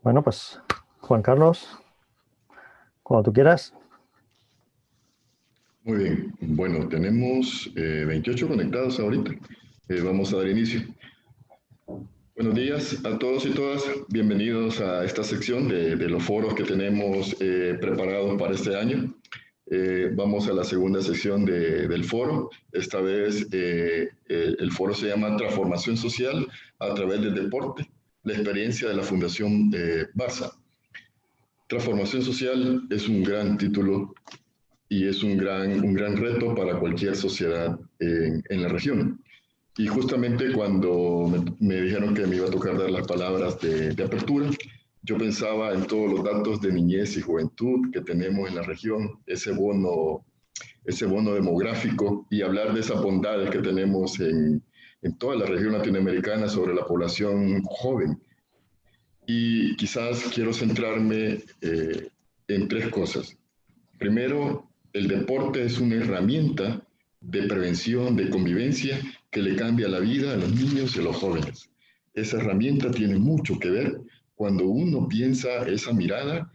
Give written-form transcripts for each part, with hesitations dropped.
Bueno, pues Juan Carlos, cuando tú quieras. Muy bien, bueno, tenemos 28 conectados ahorita. Vamos a dar inicio. Buenos días a todos y todas. Bienvenidos a esta sección de los foros que tenemos preparados para este año. Vamos a la segunda sección del foro. Esta vez el foro se llama Transformación Social a través del deporte, la experiencia de la Fundación Barça. Transformación Social es un gran título y es un gran reto para cualquier sociedad en la región. Y justamente cuando me dijeron que me iba a tocar dar las palabras de apertura, yo pensaba en todos los datos de niñez y juventud que tenemos en la región, ese bono demográfico y hablar de esas bondades que tenemos en toda la región latinoamericana sobre la población joven. Y quizás quiero centrarme en tres cosas. Primero, el deporte es una herramienta de prevención, de convivencia, que le cambia la vida a los niños y a los jóvenes. Esa herramienta tiene mucho que ver cuando uno piensa esa mirada,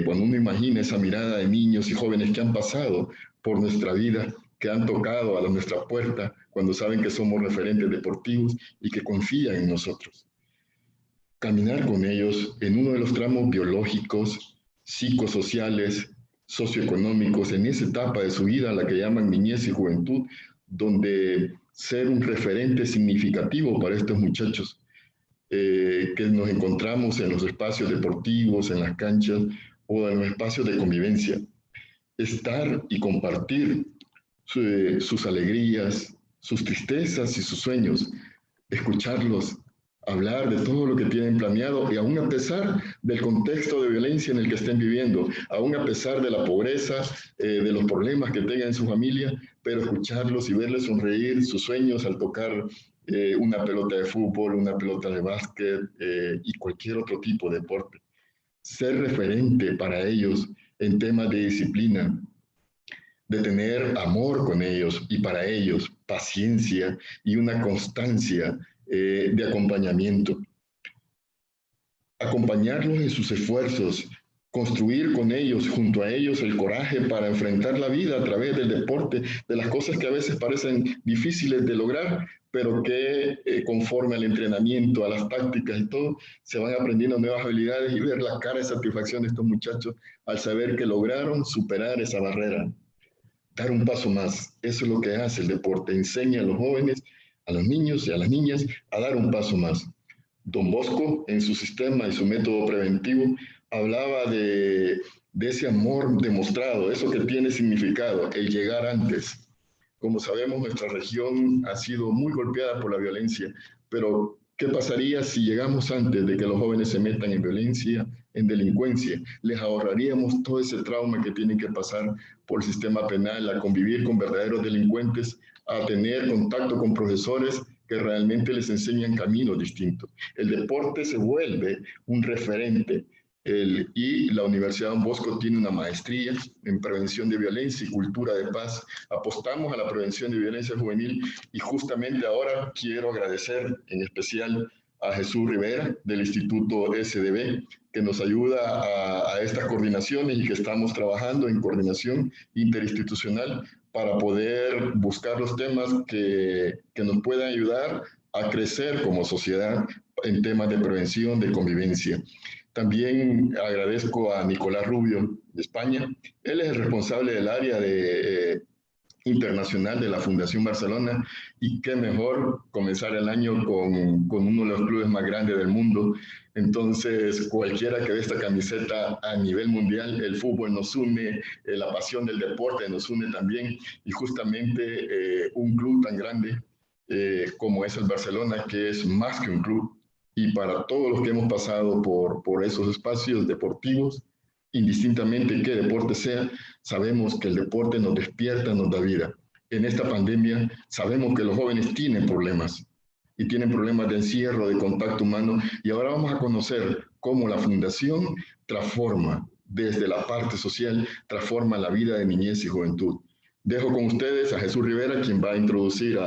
cuando uno imagina esa mirada de niños y jóvenes que han pasado por nuestra vida, que han tocado a nuestra puerta, cuando saben que somos referentes deportivos y que confían en nosotros. Caminar con ellos en uno de los tramos biológicos, psicosociales, socioeconómicos, en esa etapa de su vida, a la que llaman niñez y juventud, donde ser un referente significativo para estos muchachos, que nos encontramos en los espacios deportivos, en las canchas o en los espacios de convivencia. Estar y compartir sus alegrías, sus tristezas y sus sueños, escucharlos, hablar de todo lo que tienen planeado y aún a pesar del contexto de violencia en el que estén viviendo, aún a pesar de la pobreza, de los problemas que tengan en su familia, pero escucharlos y verles sonreír sus sueños al tocar una pelota de fútbol, una pelota de básquet y cualquier otro tipo de deporte. Ser referente para ellos en temas de disciplina, de tener amor con ellos y para ellos, paciencia y una constancia de acompañamiento. Acompañarlos en sus esfuerzos, construir con ellos, junto a ellos, el coraje para enfrentar la vida a través del deporte, de las cosas que a veces parecen difíciles de lograr, pero que conforme al entrenamiento, a las tácticas y todo, se van aprendiendo nuevas habilidades y ver la cara de satisfacción de estos muchachos al saber que lograron superar esa barrera. Dar un paso más. Eso es lo que hace el deporte. Enseña a los jóvenes, a los niños y a las niñas a dar un paso más. Don Bosco, en su sistema y su método preventivo, hablaba de ese amor demostrado, eso que tiene significado, el llegar antes. Como sabemos, nuestra región ha sido muy golpeada por la violencia, pero ¿qué pasaría si llegamos antes de que los jóvenes se metan en violencia, en delincuencia? Les ahorraríamos todo ese trauma que tienen que pasar por el sistema penal, a convivir con verdaderos delincuentes, a tener contacto con profesores que realmente les enseñan caminos distintos. El deporte se vuelve un referente. Y la Universidad Don Bosco tiene una maestría en prevención de violencia y cultura de paz. Apostamos a la prevención de violencia juvenil y justamente ahora quiero agradecer en especial a Jesús Rivera del Instituto SDB, que nos ayuda a estas coordinaciones y que estamos trabajando en coordinación interinstitucional para poder buscar los temas que nos puedan ayudar a crecer como sociedad en temas de prevención, de convivencia. También agradezco a Nicolás Rubio de España. Él es el responsable del área de internacional de la Fundación Barcelona y qué mejor comenzar el año con uno de los clubes más grandes del mundo. Entonces, cualquiera que ve esta camiseta a nivel mundial, el fútbol nos une, la pasión del deporte nos une también y justamente un club tan grande como es el Barcelona, que es más que un club, y para todos los que hemos pasado por esos espacios deportivos, indistintamente qué deporte sea, sabemos que el deporte nos despierta, nos da vida. En esta pandemia sabemos que los jóvenes tienen problemas y tienen problemas de encierro, de contacto humano, y ahora vamos a conocer cómo la Fundación transforma desde la parte social, transforma la vida de niñez y juventud. Dejo con ustedes a Jesús Rivera, quien va a introducir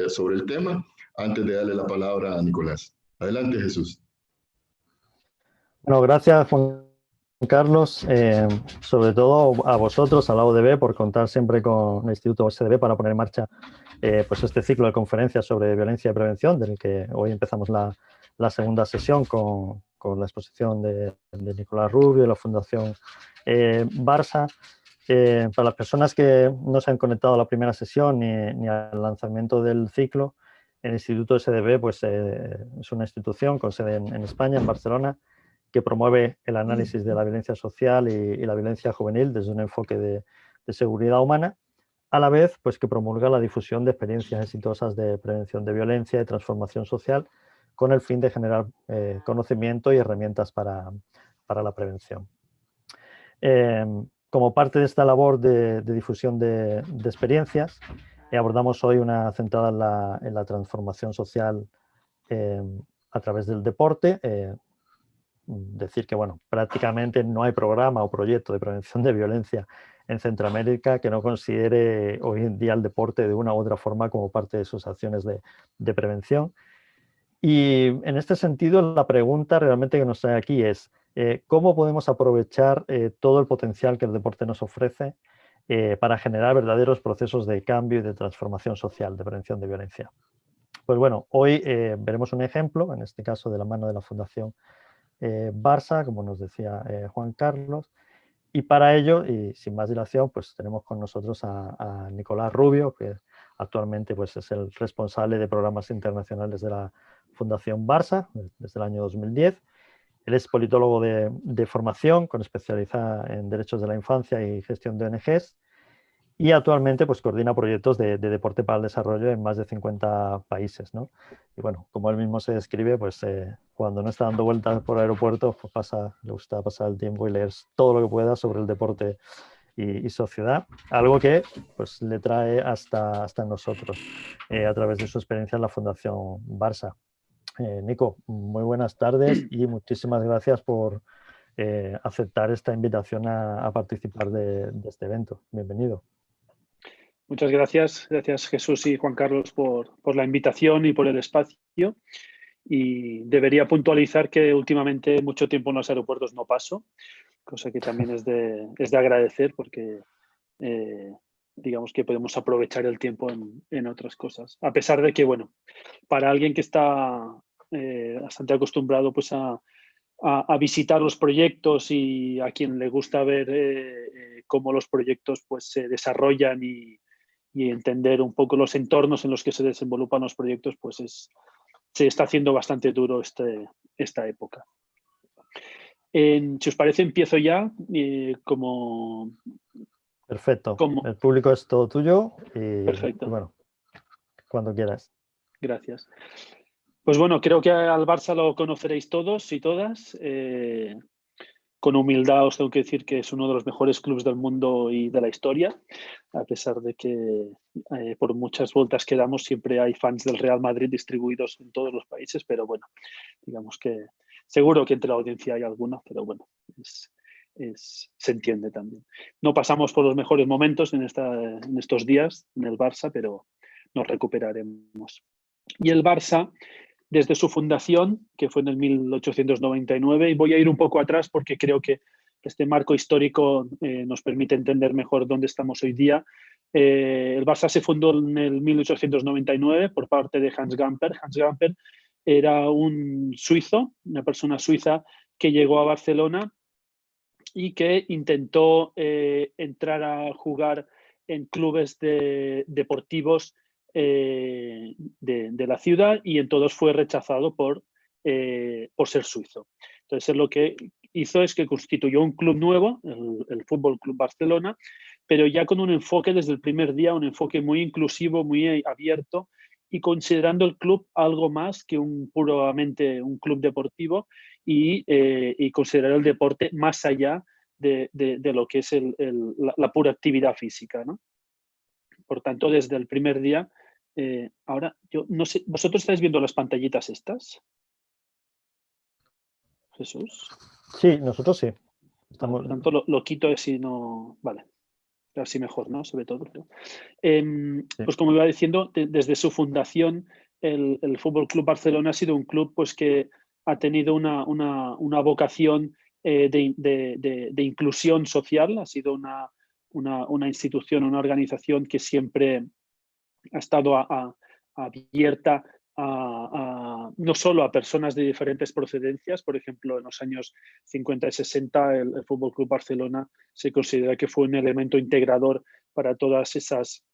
sobre el tema, antes de darle la palabra a Nicolás. Adelante, Jesús. Bueno, gracias, Juan Carlos, sobre todo a vosotros, a la UDB, por contar siempre con el Instituto SDB para poner en marcha pues este ciclo de conferencias sobre violencia y prevención, del que hoy empezamos la segunda sesión con la exposición de Nicolás Rubio y la Fundación Barça. Para las personas que no se han conectado a la primera sesión ni al lanzamiento del ciclo, el Instituto SDB pues, es una institución con sede en España, en Barcelona, que promueve el análisis de la violencia social y la violencia juvenil desde un enfoque de seguridad humana, a la vez pues, que promulga la difusión de experiencias exitosas de prevención de violencia y transformación social con el fin de generar conocimiento y herramientas para la prevención. Como parte de esta labor de difusión de experiencias, abordamos hoy una centrada en la transformación social a través del deporte. Decir que, bueno, prácticamente no hay programa o proyecto de prevención de violencia en Centroamérica que no considere hoy en día el deporte de una u otra forma como parte de sus acciones de prevención. Y en este sentido, la pregunta realmente que nos trae aquí es ¿cómo podemos aprovechar todo el potencial que el deporte nos ofrece para generar verdaderos procesos de cambio y de transformación social, de prevención de violencia? Pues bueno, hoy veremos un ejemplo, en este caso de la mano de la Fundación Barça, como nos decía Juan Carlos, y para ello, y sin más dilación, pues tenemos con nosotros a Nicolás Rubio, que actualmente pues, es el responsable de programas internacionales de la Fundación Barça desde el año 2010. Él es politólogo de formación, con especialidad en derechos de la infancia y gestión de ONGs, y actualmente pues, coordina proyectos de deporte para el desarrollo en más de 50 países, ¿no? Y bueno, como él mismo se describe, pues cuando no está dando vueltas por aeropuertos, pues le gusta pasar el tiempo y leer todo lo que pueda sobre el deporte y sociedad, algo que pues, le trae hasta nosotros a través de su experiencia en la Fundación Barça. Nico, muy buenas tardes y muchísimas gracias por aceptar esta invitación a participar de este evento. Bienvenido. Muchas gracias. Gracias Jesús y Juan Carlos por la invitación y por el espacio. Y debería puntualizar que últimamente mucho tiempo en los aeropuertos no paso, cosa que también es de agradecer porque digamos que podemos aprovechar el tiempo en otras cosas. A pesar de que, bueno, para alguien que está bastante acostumbrado pues a visitar los proyectos y a quien le gusta ver cómo los proyectos pues, se desarrollan y entender un poco los entornos en los que se desenvolupan los proyectos, pues se está haciendo bastante duro esta época. Si os parece, empiezo ya como... Perfecto. El público es todo tuyo Perfecto. Y bueno, cuando quieras. Gracias. Pues bueno, creo que al Barça lo conoceréis todos y todas. Con humildad os tengo que decir que es uno de los mejores clubes del mundo y de la historia, a pesar de que por muchas vueltas que damos siempre hay fans del Real Madrid distribuidos en todos los países, pero bueno, digamos que seguro que entre la audiencia hay algunos, pero bueno, se entiende también. No pasamos por los mejores momentos en estos días en el Barça, pero nos recuperaremos. Y el Barça, desde su fundación, que fue en el 1899, y voy a ir un poco atrás porque creo que este marco histórico nos permite entender mejor dónde estamos hoy día. El Barça se fundó en el 1899 por parte de Hans Gamper. Hans Gamper era un suizo, una persona suiza que llegó a Barcelona y que intentó entrar a jugar en clubes deportivos de la ciudad y en todos fue rechazado por ser suizo. Entonces, lo que hizo es que constituyó un club nuevo, el Fútbol Club Barcelona, pero ya con un enfoque desde el primer día, un enfoque muy inclusivo, muy abierto y considerando el club algo más que puramente un club deportivo y considerar el deporte más allá de lo que es la pura actividad física, ¿no? Por tanto, desde el primer día, ahora, yo no sé, ¿vosotros estáis viendo las pantallitas estas? Jesús. Sí, nosotros sí. Estamos... Por tanto, lo quito si no... Vale. Así mejor, ¿no? Sobre todo. Pues como iba diciendo, desde su fundación, el Fútbol Club Barcelona ha sido un club pues, que ha tenido una vocación de inclusión social, ha sido una institución, una organización que siempre ha estado abierta no solo a personas de diferentes procedencias. Por ejemplo, en los años 50 y 60 el Fútbol Club Barcelona se considera que fue un elemento integrador para todas esas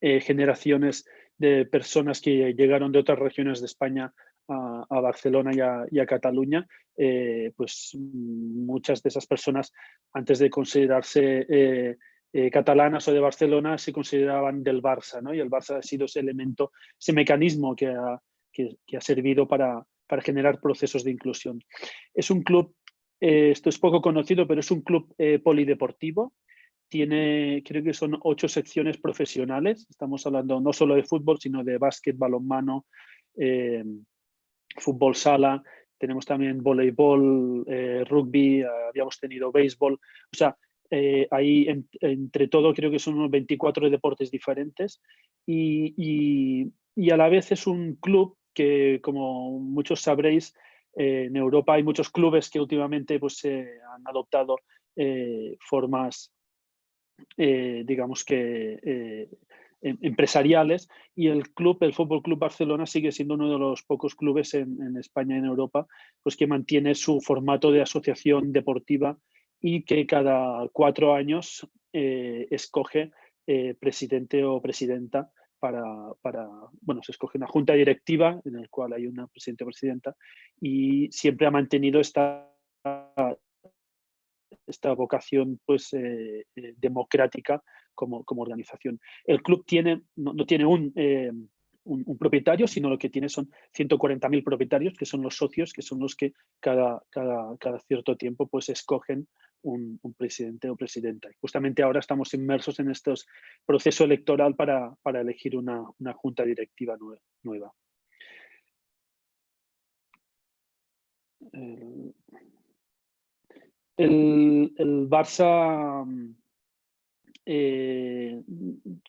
generaciones de personas que llegaron de otras regiones de España a Barcelona y a Cataluña. Pues muchas de esas personas, antes de considerarse catalanas o de Barcelona, se consideraban del Barça, ¿no? Y el Barça ha sido ese elemento, ese mecanismo que ha servido para generar procesos de inclusión. Es un club, esto es poco conocido, pero es un club polideportivo. Tiene, creo que son 8 secciones profesionales. Estamos hablando no solo de fútbol, sino de básquet, balonmano, fútbol sala. Tenemos también voleibol, rugby, habíamos tenido béisbol. O sea, ahí entre todo creo que son unos 24 deportes diferentes y a la vez es un club que, como muchos sabréis, en Europa hay muchos clubes que últimamente pues, han adoptado formas digamos que empresariales, y el Fútbol Club Barcelona sigue siendo uno de los pocos clubes en España y en Europa pues que mantiene su formato de asociación deportiva y que cada 4 años escoge presidente o presidenta bueno, se escoge una junta directiva en la cual hay una presidente o presidenta, y siempre ha mantenido esta vocación pues, democrática como organización. El club no tiene un propietario, sino lo que tiene son 140.000 propietarios, que son los socios, que son los que cada cierto tiempo pues, escogen un presidente o presidenta. Justamente ahora estamos inmersos en este proceso electoral para elegir una junta directiva nueva. El Barça,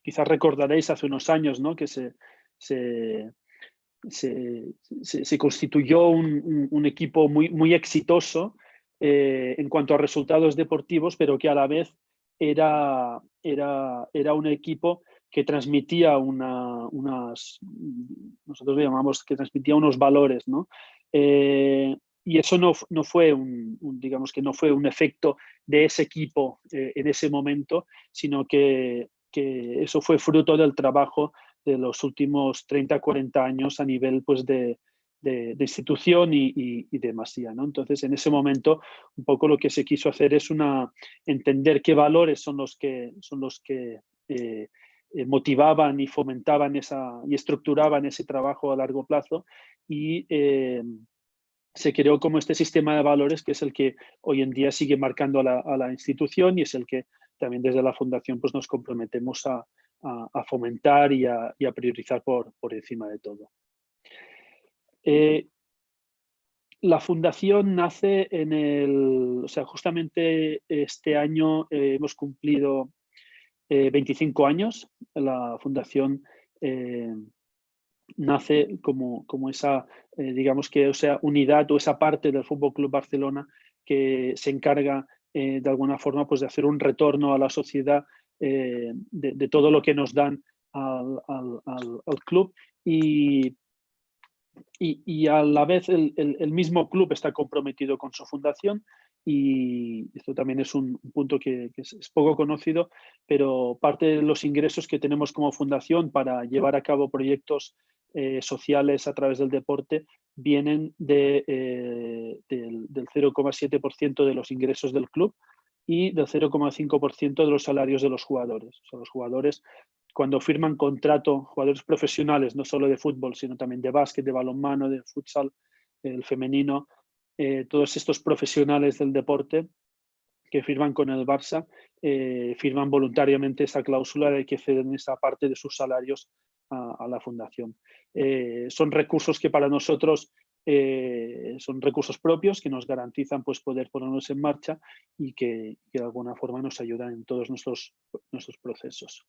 quizás recordaréis hace unos años, ¿no? Que se constituyó un equipo muy exitoso en cuanto a resultados deportivos, pero que a la vez era un equipo que transmitía nosotros lo llamamos que transmitía unos valores, ¿no? Y eso no fue digamos que no fue un efecto de ese equipo en ese momento, sino que eso fue fruto del trabajo de los últimos 30, 40 años a nivel pues, de institución y de masía, ¿no? Entonces, en ese momento, un poco lo que se quiso hacer es entender qué valores son los que motivaban y fomentaban y estructuraban ese trabajo a largo plazo, y se creó como este sistema de valores que es el que hoy en día sigue marcando a la institución, y es el que también desde la Fundación pues, nos comprometemos a fomentar y a priorizar por encima de todo. La Fundación nace justamente este año hemos cumplido 25 años. La Fundación nace como esa, digamos que, unidad o esa parte del Fútbol Club Barcelona que se encarga de alguna forma pues, de hacer un retorno a la sociedad de todo lo que nos dan al club, y a la vez el mismo club está comprometido con su fundación, y esto también es un punto que es poco conocido, pero parte de los ingresos que tenemos como fundación para llevar a cabo proyectos sociales a través del deporte vienen del 0,7% de los ingresos del club y del 0,5% de los salarios de los jugadores. O sea, los jugadores, cuando firman contrato, jugadores profesionales, no solo de fútbol, sino también de básquet, de balonmano, de futsal, el femenino, todos estos profesionales del deporte que firman con el Barça, firman voluntariamente esa cláusula de que ceden esa parte de sus salarios a la fundación. Son recursos que para nosotros son recursos propios que nos garantizan pues, poder ponernos en marcha y que de alguna forma nos ayudan en todos nuestros procesos.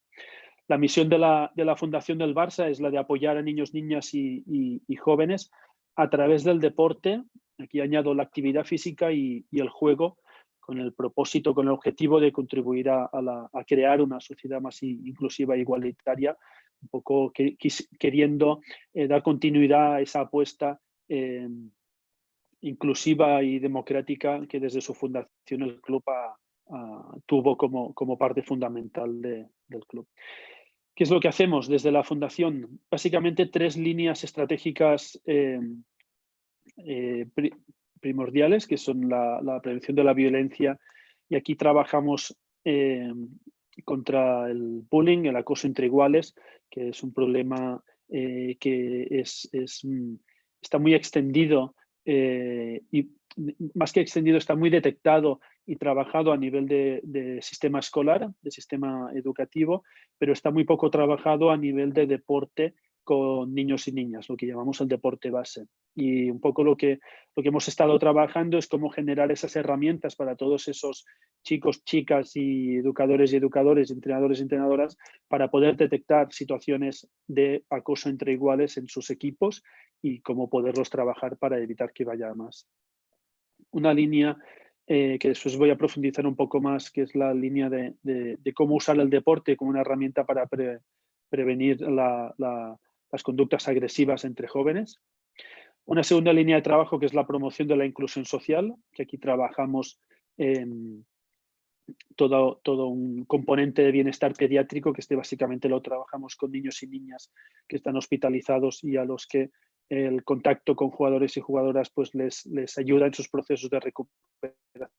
La misión de la Fundación del Barça es la de apoyar a niños, niñas y jóvenes a través del deporte. Aquí añado la actividad física y el juego, con el propósito, con el objetivo de contribuir a crear una sociedad más inclusiva e igualitaria, un poco queriendo dar continuidad a esa apuesta inclusiva y democrática que desde su fundación el club tuvo como parte fundamental del club. ¿Qué es lo que hacemos desde la fundación? Básicamente 3 líneas estratégicas primordiales, que son la prevención de la violencia, y aquí trabajamos contra el bullying, el acoso entre iguales, que es un problema que está muy extendido y más que extendido, está muy detectado y trabajado a nivel de sistema escolar, de sistema educativo, pero está muy poco trabajado a nivel de deporte con niños y niñas, lo que llamamos el deporte base. Y un poco lo que hemos estado trabajando es cómo generar esas herramientas para todos esos chicos, chicas y educadores, entrenadores y entrenadoras, para poder detectar situaciones de acoso entre iguales en sus equipos y cómo poderlos trabajar para evitar que vaya a más. Una línea que después voy a profundizar un poco más, que es la línea de cómo usar el deporte como una herramienta para prevenir las conductas agresivas entre jóvenes. Una segunda línea de trabajo que es la promoción de la inclusión social, que aquí trabajamos todo un componente de bienestar pediátrico, que básicamente lo trabajamos con niños y niñas que están hospitalizados y a los que el contacto con jugadores y jugadoras pues les ayuda en sus procesos de recuperación.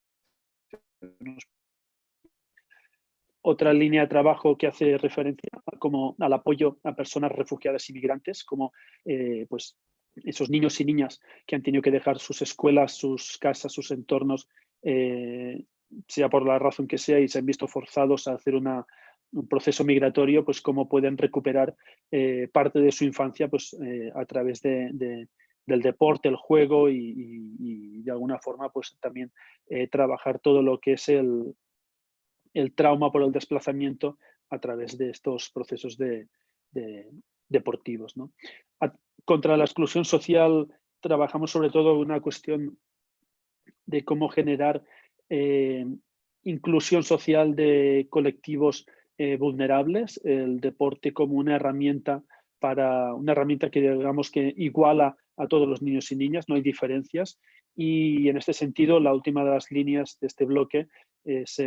Otra línea de trabajo que hace referencia como al apoyo a personas refugiadas y migrantes, como pues esos niños y niñas que han tenido que dejar sus escuelas, sus casas, sus entornos, sea por la razón que sea, y se han visto forzados a hacer un proceso migratorio, pues cómo pueden recuperar parte de su infancia pues, a través del deporte, el juego y de alguna forma pues también trabajar todo lo que es el trauma por el desplazamiento a través de estos procesos deportivos, ¿no? Contra la exclusión social trabajamos sobre todo una cuestión de cómo generar inclusión social de colectivos vulnerables, el deporte como una herramienta que digamos que iguala a todos los niños y niñas, no hay diferencias, y en este sentido la última de las líneas de este bloque es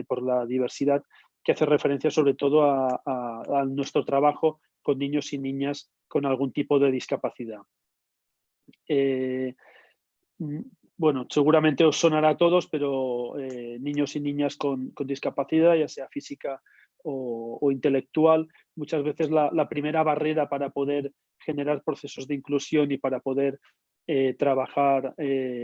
por la diversidad, que hace referencia sobre todo a nuestro trabajo con niños y niñas con algún tipo de discapacidad. Bueno, seguramente os sonará a todos, pero niños y niñas con discapacidad, ya sea física o intelectual, muchas veces la primera barrera para poder generar procesos de inclusión y para poder trabajar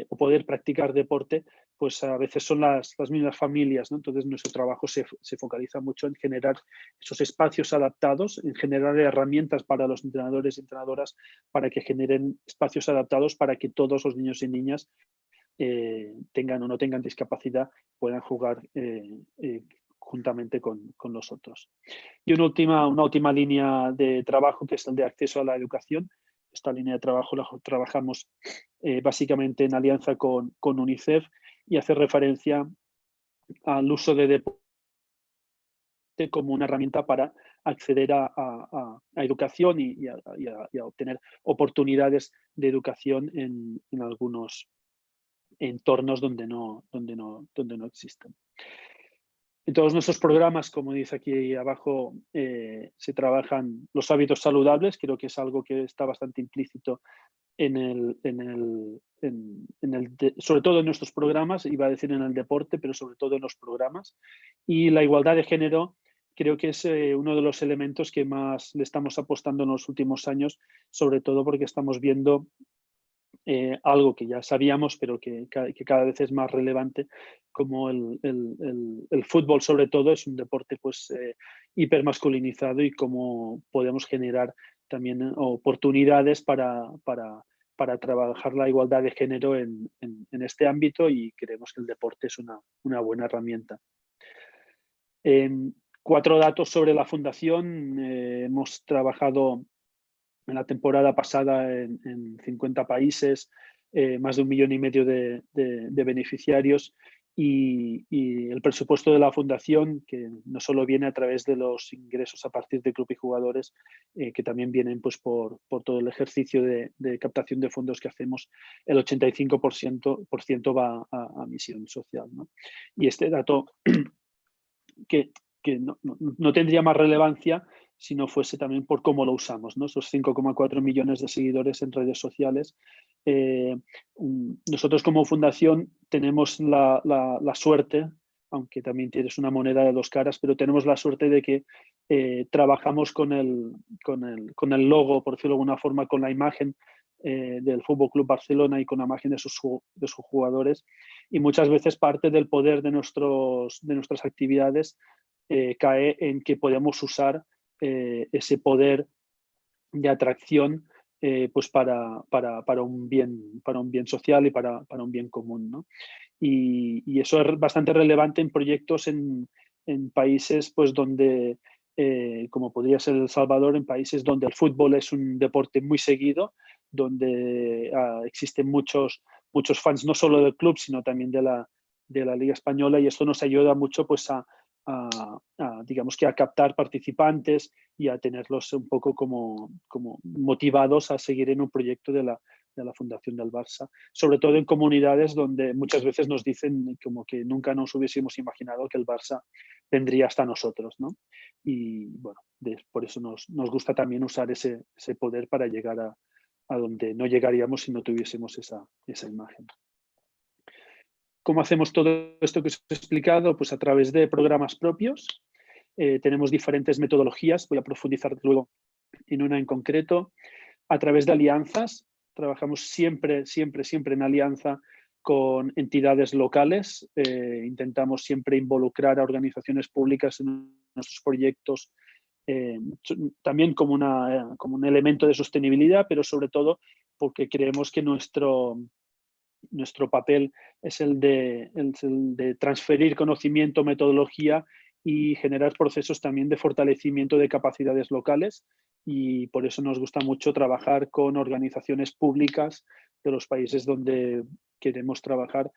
o poder practicar deporte, pues a veces son las mismas familias, ¿no? Entonces nuestro trabajo se focaliza mucho en generar esos espacios adaptados, en generar herramientas para los entrenadores y entrenadoras para que generen espacios adaptados para que todos los niños y niñas tengan o no tengan discapacidad, puedan jugar juntamente con nosotros. Y una última línea de trabajo, que es el de acceso a la educación. Esta línea de trabajo la trabajamos básicamente en alianza con UNICEF y hace referencia al uso de deporte como una herramienta para acceder a educación y a obtener oportunidades de educación en algunos entornos donde no existen. En todos nuestros programas, como dice aquí abajo, se trabajan los hábitos saludables. Creo que es algo que está bastante implícito sobre todo en nuestros programas, iba a decir en el deporte, pero sobre todo en los programas. Y la igualdad de género creo que es uno de los elementos que más le estamos apostando en los últimos años, sobre todo porque estamos viendo algo que ya sabíamos, pero que cada vez es más relevante, como el fútbol sobre todo es un deporte pues hipermasculinizado, y cómo podemos generar también oportunidades para trabajar la igualdad de género en este ámbito, y creemos que el deporte es una buena herramienta. 4 datos sobre la fundación. Hemos trabajado en la temporada pasada en 50 países, más de 1,5 millones de beneficiarios, y el presupuesto de la fundación, que no solo viene a través de los ingresos a partir de club y jugadores, que también vienen pues, por todo el ejercicio de captación de fondos que hacemos, el 85% va a misión social, ¿no? Y este dato que no tendría más relevancia si no fuese también por cómo lo usamos, ¿no? Esos 5,4 millones de seguidores en redes sociales. Nosotros como fundación tenemos la suerte, aunque también tienes una moneda de dos caras, pero tenemos la suerte de que trabajamos con el logo, por decirlo de alguna forma, con la imagen del Fútbol Club Barcelona y con la imagen de sus jugadores, y muchas veces parte del poder de nuestras actividades cae en que podemos usar ese poder de atracción pues para un bien social y para un bien común, ¿no? Y eso es bastante relevante en proyectos en países pues donde, como podría ser El Salvador, en países donde el fútbol es un deporte muy seguido, donde existen muchos fans, no solo del club, sino también de la Liga Española, y esto nos ayuda mucho pues digamos que a captar participantes y a tenerlos un poco como motivados a seguir en un proyecto de la Fundación del Barça, sobre todo en comunidades donde muchas veces nos dicen como que nunca nos hubiésemos imaginado que el Barça vendría hasta nosotros, ¿no? Y bueno, por eso nos gusta también usar ese poder para llegar a donde no llegaríamos si no tuviésemos esa imagen. ¿Cómo hacemos todo esto que os he explicado? Pues a través de programas propios. Tenemos diferentes metodologías, voy a profundizar luego en una en concreto. A través de alianzas, trabajamos siempre en alianza con entidades locales. Intentamos siempre involucrar a organizaciones públicas en nuestros proyectos, también como un elemento de sostenibilidad, pero sobre todo porque creemos que nuestro papel es el de transferir conocimiento, metodología y generar procesos también de fortalecimiento de capacidades locales, y por eso nos gusta mucho trabajar con organizaciones públicas de los países donde queremos trabajar,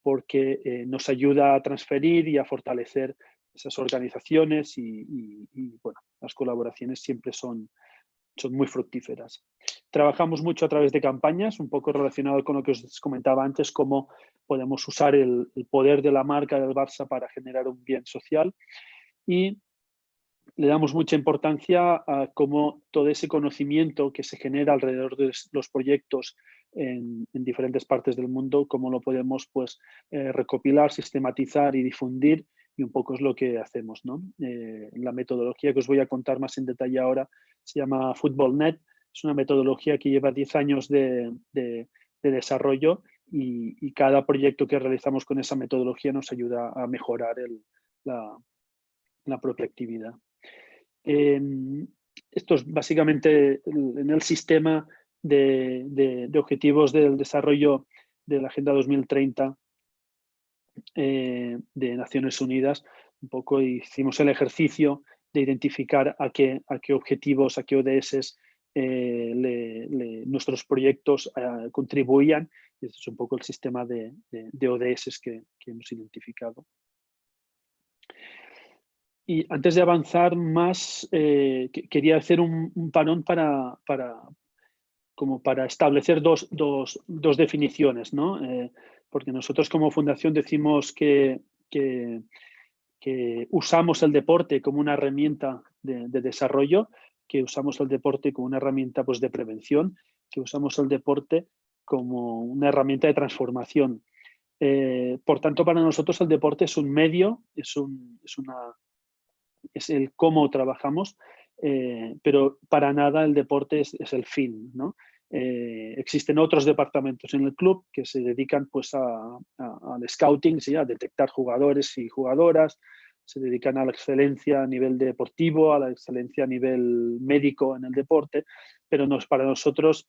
porque nos ayuda a transferir y a fortalecer esas organizaciones y bueno, las colaboraciones siempre son muy fructíferas. Trabajamos mucho a través de campañas, un poco relacionado con lo que os comentaba antes, cómo podemos usar el poder de la marca del Barça para generar un bien social, y le damos mucha importancia a cómo todo ese conocimiento que se genera alrededor de los proyectos en diferentes partes del mundo, cómo lo podemos pues, recopilar, sistematizar y difundir, y un poco es lo que hacemos, ¿no? La metodología que os voy a contar más en detalle ahora se llama FootballNet. Es una metodología que lleva 10 años de desarrollo, y cada proyecto que realizamos con esa metodología nos ayuda a mejorar la propia actividad. Esto es básicamente en el sistema de objetivos del desarrollo de la Agenda 2030 de Naciones Unidas. Un poco hicimos el ejercicio de identificar a qué objetivos, a qué ODS nuestros proyectos contribuían. Este es un poco el sistema de ODS que hemos identificado. Y antes de avanzar más, quería hacer un parón para establecer dos definiciones, ¿no? Porque nosotros como fundación decimos que usamos el deporte como una herramienta de desarrollo, que usamos el deporte como una herramienta pues, de prevención, que usamos el deporte como una herramienta de transformación. Por tanto, para nosotros el deporte es un medio, es el cómo trabajamos, pero para nada el deporte es el fin, ¿no? Existen otros departamentos en el club que se dedican pues, al scouting, ¿sí? A detectar jugadores y jugadoras, se dedican a la excelencia a nivel deportivo, a la excelencia a nivel médico en el deporte, pero para nosotros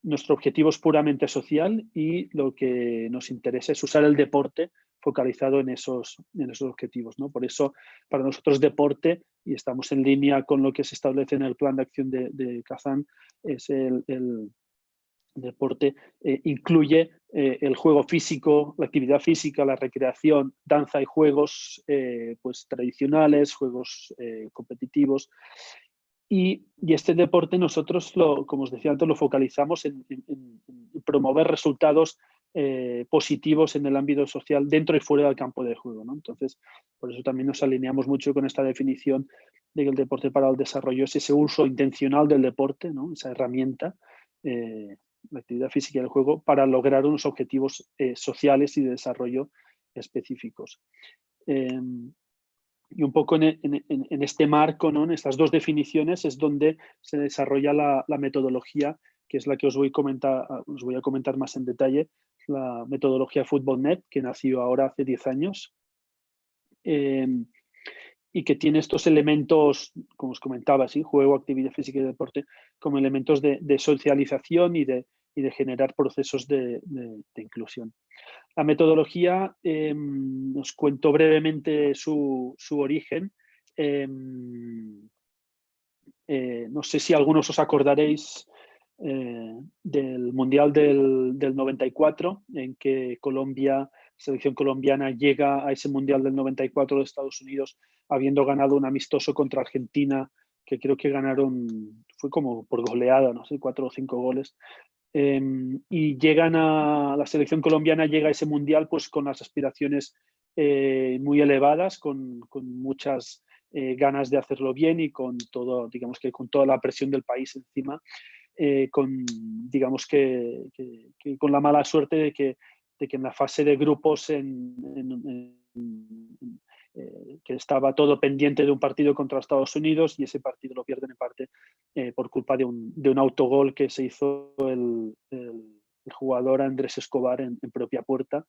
nuestro objetivo es puramente social, y lo que nos interesa es usar el deporte focalizado en esos objetivos, ¿no? Por eso, para nosotros deporte, y estamos en línea con lo que se establece en el plan de acción de Kazán, es el deporte incluye el juego físico, la actividad física, la recreación, danza y juegos pues tradicionales, juegos competitivos. Y este deporte nosotros, como os decía antes, lo focalizamos en promover resultados positivos en el ámbito social dentro y fuera del campo de juego, ¿no? Entonces, por eso también nos alineamos mucho con esta definición de que el deporte para el desarrollo es ese uso intencional del deporte, ¿no? Esa herramienta, la actividad física y el juego, para lograr unos objetivos sociales y de desarrollo específicos. Y un poco en este marco, ¿no? En estas dos definiciones es donde se desarrolla la metodología, que es la que os voy a comentar más en detalle, la metodología FootballNet, que nació ahora hace 10 años, y que tiene estos elementos, como os comentaba, ¿sí? Juego, actividad física y deporte, como elementos de socialización y de generar procesos de inclusión. La metodología, os cuento brevemente su origen. No sé si algunos os acordaréis del Mundial del 94, en que la selección colombiana llega a ese Mundial del 94 de Estados Unidos habiendo ganado un amistoso contra Argentina, que creo que ganaron, fue como por goleada, no sé, 4 o 5 goles. Y la selección colombiana llega a ese mundial pues con las aspiraciones muy elevadas, con muchas ganas de hacerlo bien y con todo, digamos que con toda la presión del país encima, digamos que con la mala suerte de que en la fase de grupos que estaba todo pendiente de un partido contra Estados Unidos, y ese partido lo pierden en parte por culpa de un autogol que se hizo el jugador Andrés Escobar en propia puerta.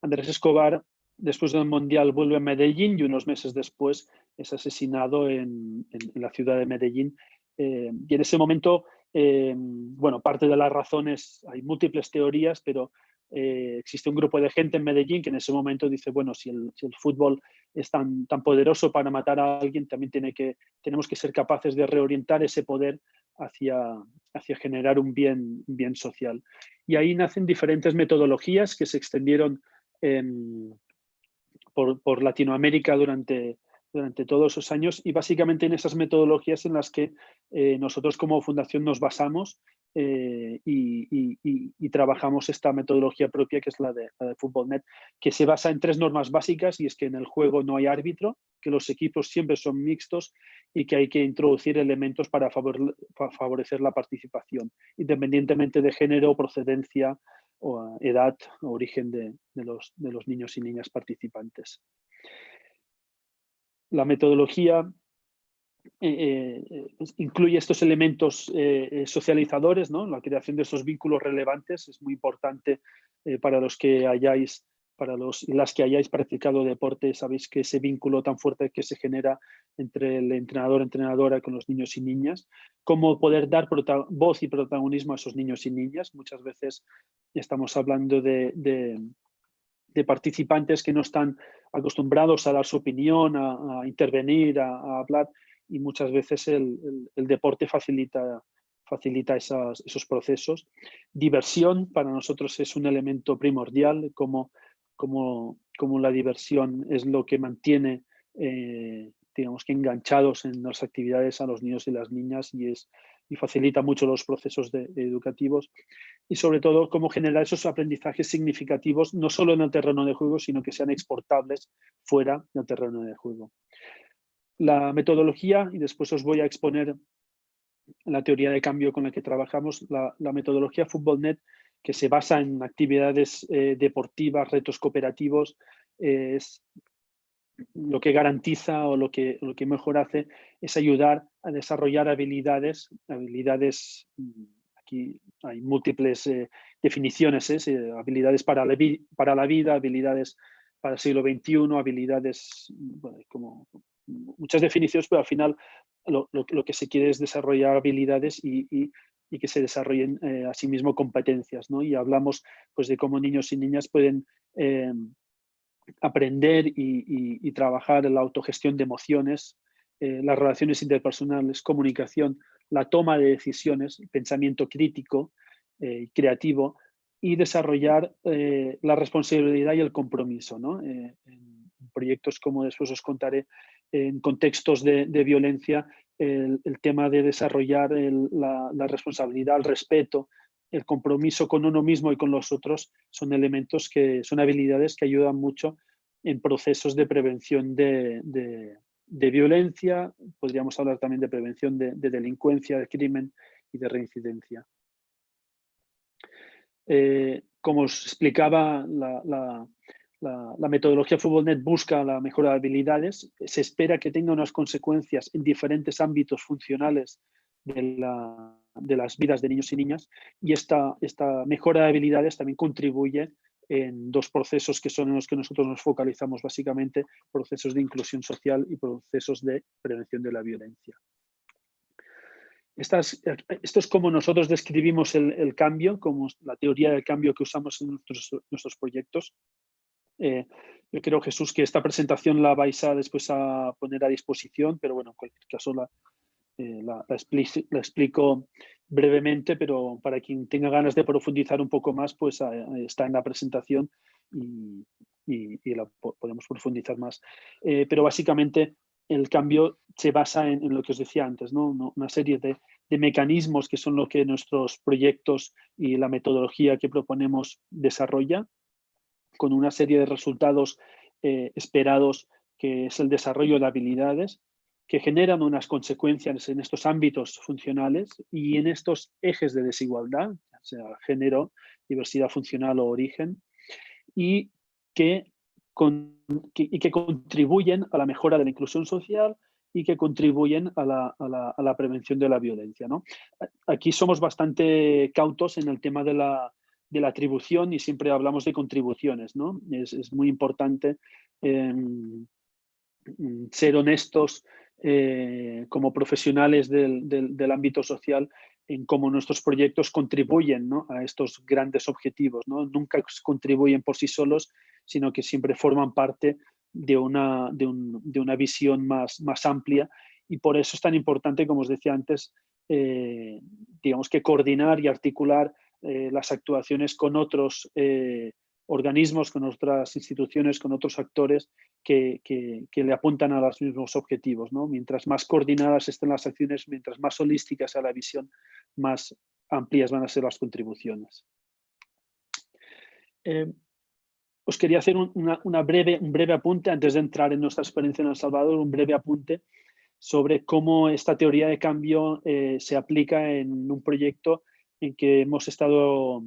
Andrés Escobar, después del Mundial, vuelve a Medellín y unos meses después es asesinado en la ciudad de Medellín. Y en ese momento, bueno, parte de las razones, hay múltiples teorías, pero existe un grupo de gente en Medellín que en ese momento dice, bueno, si el fútbol es tan poderoso para matar a alguien, también tenemos que ser capaces de reorientar ese poder hacia generar un bien social. Y ahí nacen diferentes metodologías que se extendieron por Latinoamérica durante todos esos años, y básicamente en esas metodologías en las que nosotros como fundación nos basamos y trabajamos esta metodología propia, que es la de FootballNet, que se basa en 3 normas básicas, y es que en el juego no hay árbitro, que los equipos siempre son mixtos y que hay que introducir elementos para favorecer la participación, independientemente de género, procedencia, o edad o origen de los niños y niñas participantes. La metodología incluye estos elementos socializadores, ¿no? La creación de esos vínculos relevantes es muy importante para los que hayáis practicado deporte. Sabéis que ese vínculo tan fuerte que se genera entre el entrenador-entrenadora con los niños y niñas, cómo poder dar voz y protagonismo a esos niños y niñas. Muchas veces estamos hablando de participantes que no están acostumbrados a dar su opinión, a intervenir, a hablar, y muchas veces el deporte facilita esos procesos. Diversión para nosotros es un elemento primordial, como la diversión es lo que mantiene digamos que enganchados en las actividades a los niños y las niñas, y facilita mucho los procesos educativos, y sobre todo cómo generar esos aprendizajes significativos no solo en el terreno de juego, sino que sean exportables fuera del terreno de juego. La metodología, y después os voy a exponer la teoría de cambio con la que trabajamos, la metodología FootballNet, que se basa en actividades deportivas, retos cooperativos, es lo que garantiza, o lo que mejor hace es ayudar a desarrollar habilidades. Aquí hay múltiples definiciones, habilidades para la vida, habilidades para el siglo XXI, habilidades, bueno, como muchas definiciones, pero al final lo que se quiere es desarrollar habilidades y que se desarrollen asimismo competencias, ¿no? Y hablamos pues de cómo niños y niñas pueden aprender y trabajar en la autogestión de emociones, las relaciones interpersonales, comunicación, la toma de decisiones, pensamiento crítico, creativo, y desarrollar la responsabilidad y el compromiso, ¿no? En proyectos, como después os contaré, en contextos de violencia, el tema de desarrollar la responsabilidad, el respeto, el compromiso con uno mismo y con los otros son elementos son habilidades que ayudan mucho en procesos de prevención de violencia. Podríamos hablar también de prevención de delincuencia, de crimen y de reincidencia. Como os explicaba, la metodología FootballNet busca la mejora de habilidades. Se espera que tenga unas consecuencias en diferentes ámbitos funcionales de las vidas de niños y niñas, y esta mejora de habilidades también contribuye en dos procesos que son en los que nosotros nos focalizamos básicamente: procesos de inclusión social y procesos de prevención de la violencia. Esto es como nosotros describimos el cambio, como la teoría del cambio que usamos en nuestros proyectos. Yo creo, Jesús, que esta presentación la vais a después a poner a disposición, pero bueno, en cualquier caso la explico brevemente, pero para quien tenga ganas de profundizar un poco más, pues está en la presentación y la podemos profundizar más. Pero básicamente el cambio se basa en lo que os decía antes, ¿no? Una serie de mecanismos que son lo que nuestros proyectos y la metodología que proponemos desarrolla, con una serie de resultados esperados, que es el desarrollo de habilidades, que generan unas consecuencias en estos ámbitos funcionales y en estos ejes de desigualdad, ya sea género, diversidad funcional o origen, y que contribuyen a la mejora de la inclusión social y que contribuyen a la prevención de la violencia, ¿no? Aquí somos bastante cautos en el tema de la atribución y siempre hablamos de contribuciones, ¿no? Es muy importante ser honestos como profesionales del ámbito social en cómo nuestros proyectos contribuyen, ¿no?, a estos grandes objetivos, ¿no? Nunca contribuyen por sí solos, sino que siempre forman parte de una visión más amplia, y por eso es tan importante, como os decía antes, digamos que coordinar y articular las actuaciones con otros organismos, con otras instituciones, con otros actores que le apuntan a los mismos objetivos, ¿no? Mientras más coordinadas estén las acciones, mientras más holística sea la visión, más amplias van a ser las contribuciones. Os quería hacer un breve apunte antes de entrar en nuestra experiencia en El Salvador, un breve apunte sobre cómo esta teoría de cambio se aplica en un proyecto en que hemos estado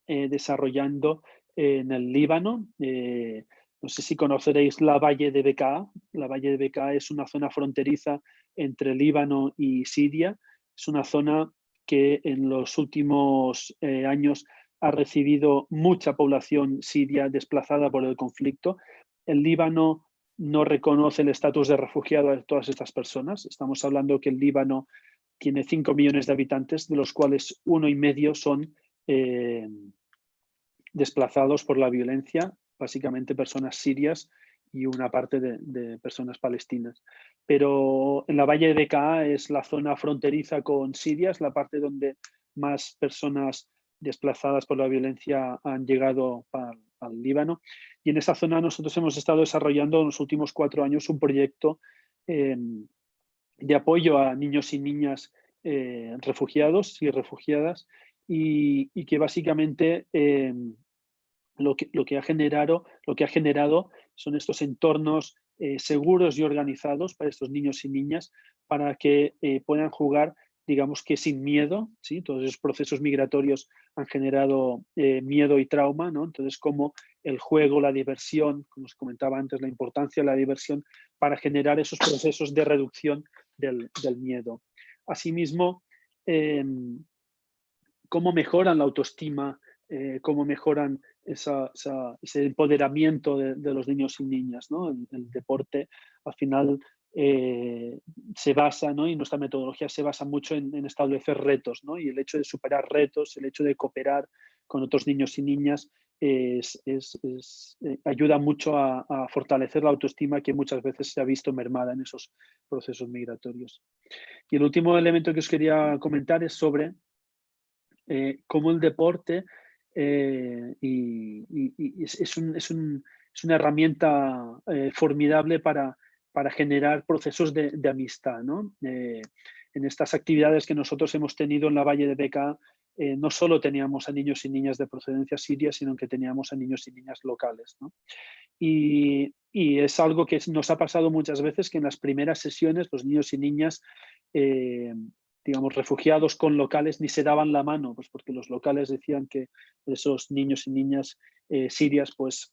desarrollando en el Líbano. No sé si conoceréis la Valle de Bekaa. La Valle de Bekaa es una zona fronteriza entre Líbano y Siria. Es una zona que en los últimos años ha recibido mucha población siria desplazada por el conflicto. El Líbano no reconoce el estatus de refugiado de todas estas personas. Estamos hablando que el Líbano tiene 5 millones de habitantes, de los cuales 1,5 son desplazados por la violencia, básicamente personas sirias y una parte de personas palestinas. Pero en la Valle de Bekaa es la zona fronteriza con Siria, es la parte donde más personas desplazadas por la violencia han llegado al Líbano. Y en esa zona nosotros hemos estado desarrollando en los últimos 4 años un proyecto de apoyo a niños y niñas refugiados y refugiadas, y que básicamente lo que ha generado son estos entornos seguros y organizados para estos niños y niñas, para que puedan jugar, digamos que sin miedo, ¿sí? Todos esos procesos migratorios han generado miedo y trauma, ¿no? Entonces, como el juego, la diversión, como os comentaba antes, la importancia de la diversión para generar esos procesos de reducción del miedo. Asimismo, cómo mejoran la autoestima, cómo mejoran ese empoderamiento de los niños y niñas, ¿no? El deporte al final se basa, ¿no?, y nuestra metodología se basa mucho en establecer retos, ¿no? Y el hecho de superar retos, el hecho de cooperar con otros niños y niñas ayuda mucho a fortalecer la autoestima que muchas veces se ha visto mermada en esos procesos migratorios. Y el último elemento que os quería comentar es sobre cómo el deporte es una herramienta formidable para generar procesos de amistad, ¿no? En estas actividades que nosotros hemos tenido en la Valle de Bekaa, no solo teníamos a niños y niñas de procedencia siria, sino que teníamos a niños y niñas locales, ¿no? Y es algo que nos ha pasado muchas veces, que en las primeras sesiones los niños y niñas, digamos, refugiados con locales, ni se daban la mano, pues porque los locales decían que esos niños y niñas sirias pues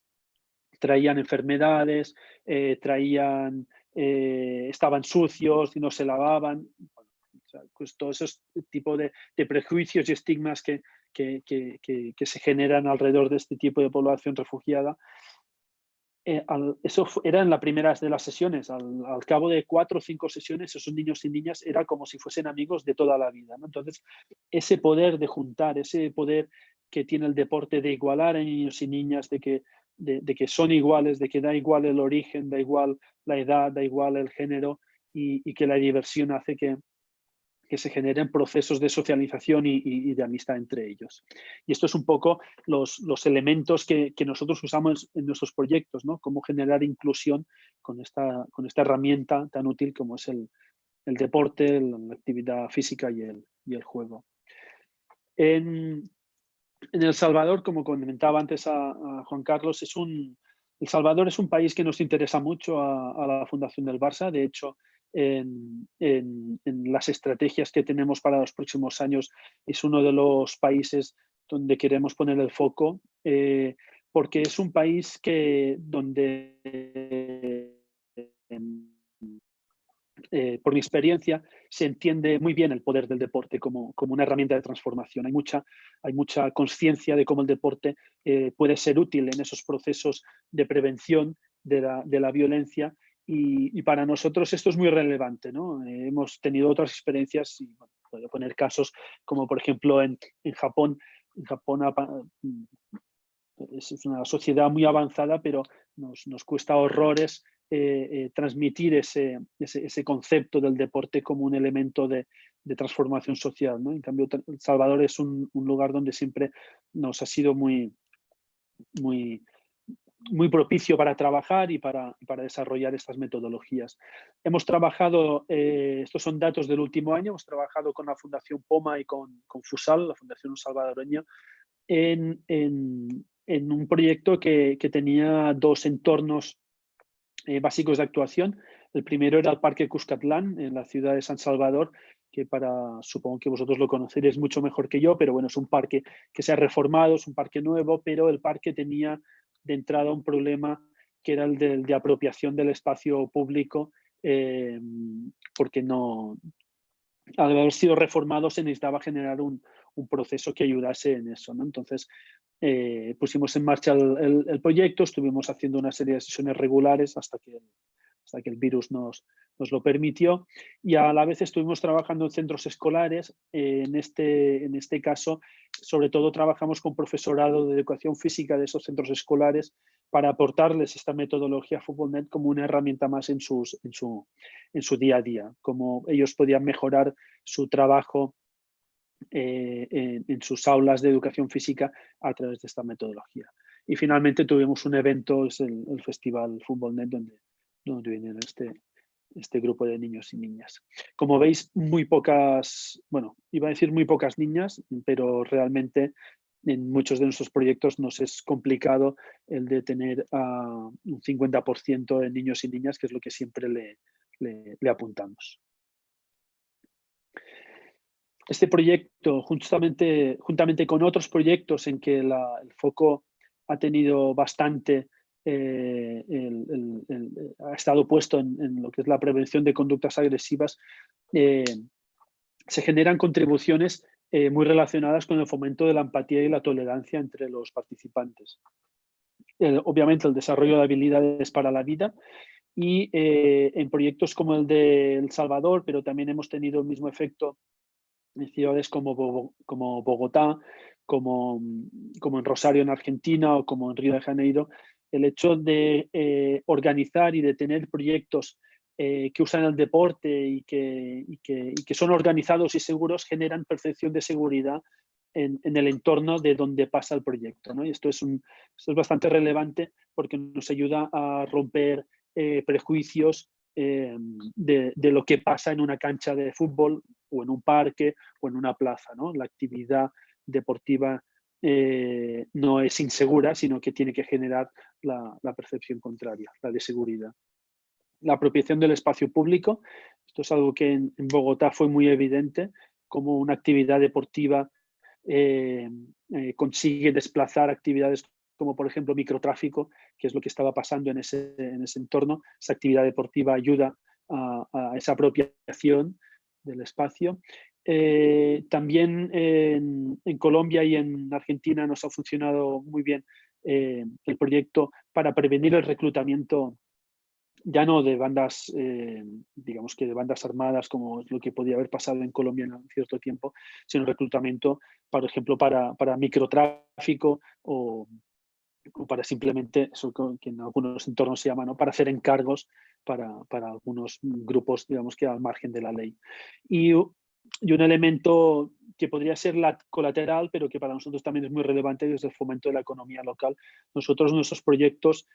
traían enfermedades, estaban sucios y no se lavaban. Bueno, o sea, pues todo ese tipo de prejuicios y estigmas que se generan alrededor de este tipo de población refugiada. Eso era en las primeras de las sesiones. Al cabo de 4 o 5 sesiones, esos niños y niñas era como si fuesen amigos de toda la vida, ¿no? Entonces, ese poder de juntar, ese poder que tiene el deporte de igualar a niños y niñas, de que son iguales, de que da igual el origen, da igual la edad, da igual el género, y que la diversión hace que se generen procesos de socialización y de amistad entre ellos. Y esto es un poco los elementos que nosotros usamos en nuestros proyectos, ¿no? Cómo generar inclusión con esta herramienta tan útil como es el deporte, la actividad física y el juego. En El Salvador, como comentaba antes a Juan Carlos, El Salvador es un país que nos interesa mucho a la Fundación del Barça. De hecho, en las estrategias que tenemos para los próximos años es uno de los países donde queremos poner el foco, porque es un país donde por mi experiencia, se entiende muy bien el poder del deporte como una herramienta de transformación. Hay mucha conciencia de cómo el deporte puede ser útil en esos procesos de prevención de la violencia, y para nosotros esto es muy relevante, ¿no? Hemos tenido otras experiencias, y bueno, puedo poner casos como, por ejemplo, en Japón. En Japón es una sociedad muy avanzada, pero nos cuesta horrores transmitir ese concepto del deporte como un elemento de transformación social, ¿no? En cambio, El Salvador es un lugar donde siempre nos ha sido muy propicio para trabajar y para desarrollar estas metodologías. Hemos trabajado, estos son datos del último año, hemos trabajado con la Fundación POMA y con FUSAL, la Fundación Salvadoreña, en un proyecto que tenía 2 entornos básicos de actuación. El primero era el Parque Cuscatlán, en la ciudad de San Salvador, que supongo que vosotros lo conoceréis mucho mejor que yo, pero bueno, es un parque que se ha reformado, es un parque nuevo, pero el parque tenía de entrada un problema que era el de apropiación del espacio público, porque al haber sido reformado se necesitaba generar un proceso que ayudase en eso, ¿no? Entonces, pusimos en marcha el proyecto, estuvimos haciendo una serie de sesiones regulares hasta que el virus nos lo permitió, y a la vez estuvimos trabajando en centros escolares. En este caso, sobre todo trabajamos con profesorado de educación física de esos centros escolares para aportarles esta metodología FootballNet como una herramienta más en su día a día, cómo ellos podían mejorar su trabajo en sus aulas de educación física a través de esta metodología. Y finalmente tuvimos un evento, es el Festival FootballNet, donde vienen este grupo de niños y niñas. Como veis, muy pocas, bueno, iba a decir muy pocas niñas, pero realmente en muchos de nuestros proyectos nos es complicado el de tener un 50% de niños y niñas, que es lo que siempre le apuntamos. Este proyecto, juntamente con otros proyectos en que el foco ha tenido bastante, ha estado puesto en lo que es la prevención de conductas agresivas, se generan contribuciones muy relacionadas con el fomento de la empatía y la tolerancia entre los participantes. Obviamente, el desarrollo de habilidades para la vida, y en proyectos como el de El Salvador, pero también hemos tenido el mismo efecto en ciudades como Bogotá, como en Rosario en Argentina o como en Río de Janeiro, el hecho de organizar y de tener proyectos que usan el deporte y que son organizados y seguros generan percepción de seguridad en el entorno de donde pasa el proyecto, ¿no? Y esto es bastante relevante porque nos ayuda a romper prejuicios de lo que pasa en una cancha de fútbol o en un parque o en una plaza, ¿no? La actividad deportiva no es insegura, sino que tiene que generar la percepción contraria, la de seguridad. La apropiación del espacio público, esto es algo que en Bogotá fue muy evidente, como una actividad deportiva consigue desplazar actividades como por ejemplo microtráfico, que es lo que estaba pasando en ese entorno. Esa actividad deportiva ayuda a esa apropiación del espacio. También en Colombia y en Argentina nos ha funcionado muy bien el proyecto para prevenir el reclutamiento ya no de bandas, digamos que de bandas armadas, como lo que podía haber pasado en Colombia en cierto tiempo, sino reclutamiento, por ejemplo, para microtráfico o para simplemente, eso que en algunos entornos se llama, ¿no? Para hacer encargos para algunos grupos, digamos que al margen de la ley. Y un elemento que podría ser colateral, pero que para nosotros también es muy relevante, es el fomento de la economía local. Nosotros, nuestros proyectos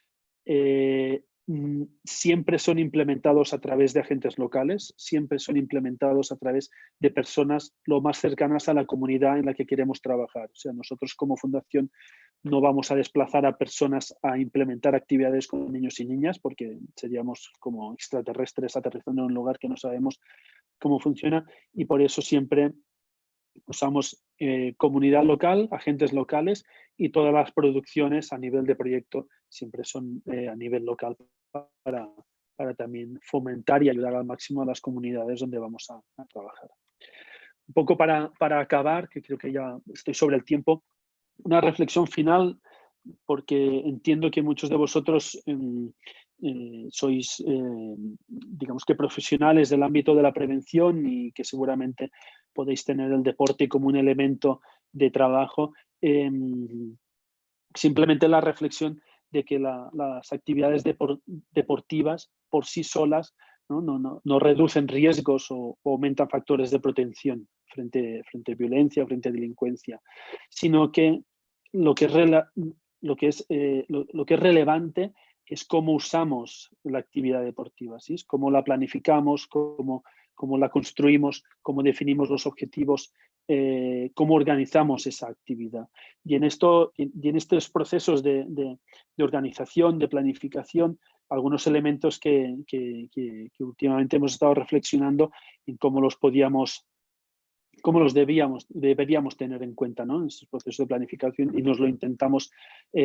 siempre son implementados a través de agentes locales, siempre son implementados a través de personas lo más cercanas a la comunidad en la que queremos trabajar. O sea, nosotros como fundación no vamos a desplazar a personas a implementar actividades con niños y niñas porque seríamos como extraterrestres aterrizando en un lugar que no sabemos cómo funciona, y por eso siempre usamos comunidad local, agentes locales, y todas las producciones a nivel de proyecto siempre son a nivel local para también fomentar y ayudar al máximo a las comunidades donde vamos a trabajar. Un poco para acabar, que creo que ya estoy sobre el tiempo, una reflexión final, porque entiendo que muchos de vosotros sois, digamos que profesionales del ámbito de la prevención y que seguramente podéis tener el deporte como un elemento de trabajo. Simplemente la reflexión de que las actividades deportivas por sí solas no reducen riesgos o aumentan factores de protección frente a violencia, frente a delincuencia, sino que lo que es relevante es cómo usamos la actividad deportiva, ¿sí? Cómo la planificamos, cómo la construimos, cómo definimos los objetivos, cómo organizamos esa actividad. Y en estos procesos de organización, de planificación, algunos elementos que últimamente hemos estado reflexionando en cómo los deberíamos tener en cuenta, ¿no? En estos procesos de planificación, y nos lo intentamos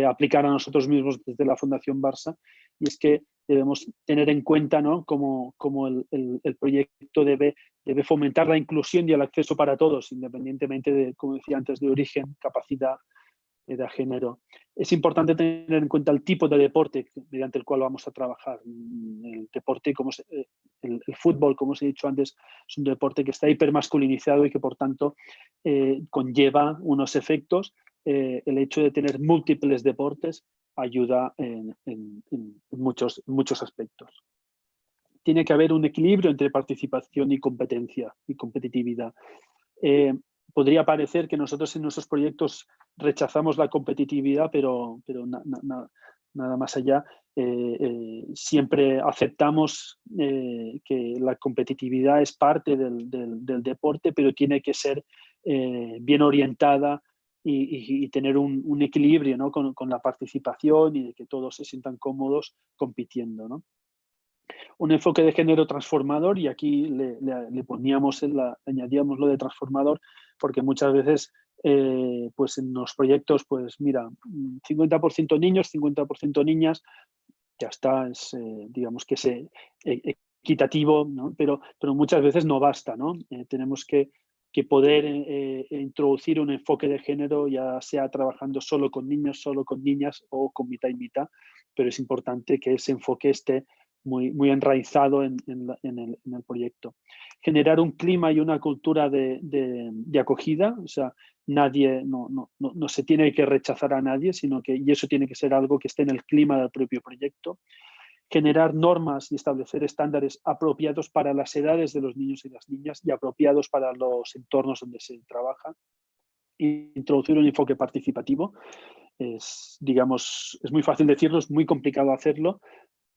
aplicar a nosotros mismos desde la Fundación Barça, y es que debemos tener en cuenta, ¿no? cómo el proyecto debe fomentar la inclusión y el acceso para todos, independientemente de, como decía antes, de origen, capacidad, edad, género. Es importante tener en cuenta el tipo de deporte mediante el cual vamos a trabajar. El deporte, el fútbol, como os he dicho antes, es un deporte que está hipermasculinizado y que, por tanto, conlleva unos efectos. El hecho de tener múltiples deportes ayuda en muchos aspectos. Tiene que haber un equilibrio entre participación y competencia y competitividad. Podría parecer que nosotros en nuestros proyectos rechazamos la competitividad, pero nada más allá. Siempre aceptamos que la competitividad es parte del deporte, pero tiene que ser bien orientada y tener un equilibrio, ¿no? con la participación y de que todos se sientan cómodos compitiendo, ¿no? Un enfoque de género transformador, y aquí le añadíamos lo de transformador, porque muchas veces pues en los proyectos, pues mira, 50% niños, 50% niñas, ya está, es digamos que es equitativo, ¿no? Pero muchas veces no basta, ¿no? Tenemos que poder introducir un enfoque de género, ya sea trabajando solo con niños, solo con niñas o con mitad y mitad, pero es importante que ese enfoque esté muy enraizado en el proyecto. Generar un clima y una cultura de acogida, o sea, nadie, no se tiene que rechazar a nadie, y eso tiene que ser algo que esté en el clima del propio proyecto. Generar normas y establecer estándares apropiados para las edades de los niños y las niñas y apropiados para los entornos donde se trabaja. Introducir un enfoque participativo. Es muy fácil decirlo, es muy complicado hacerlo,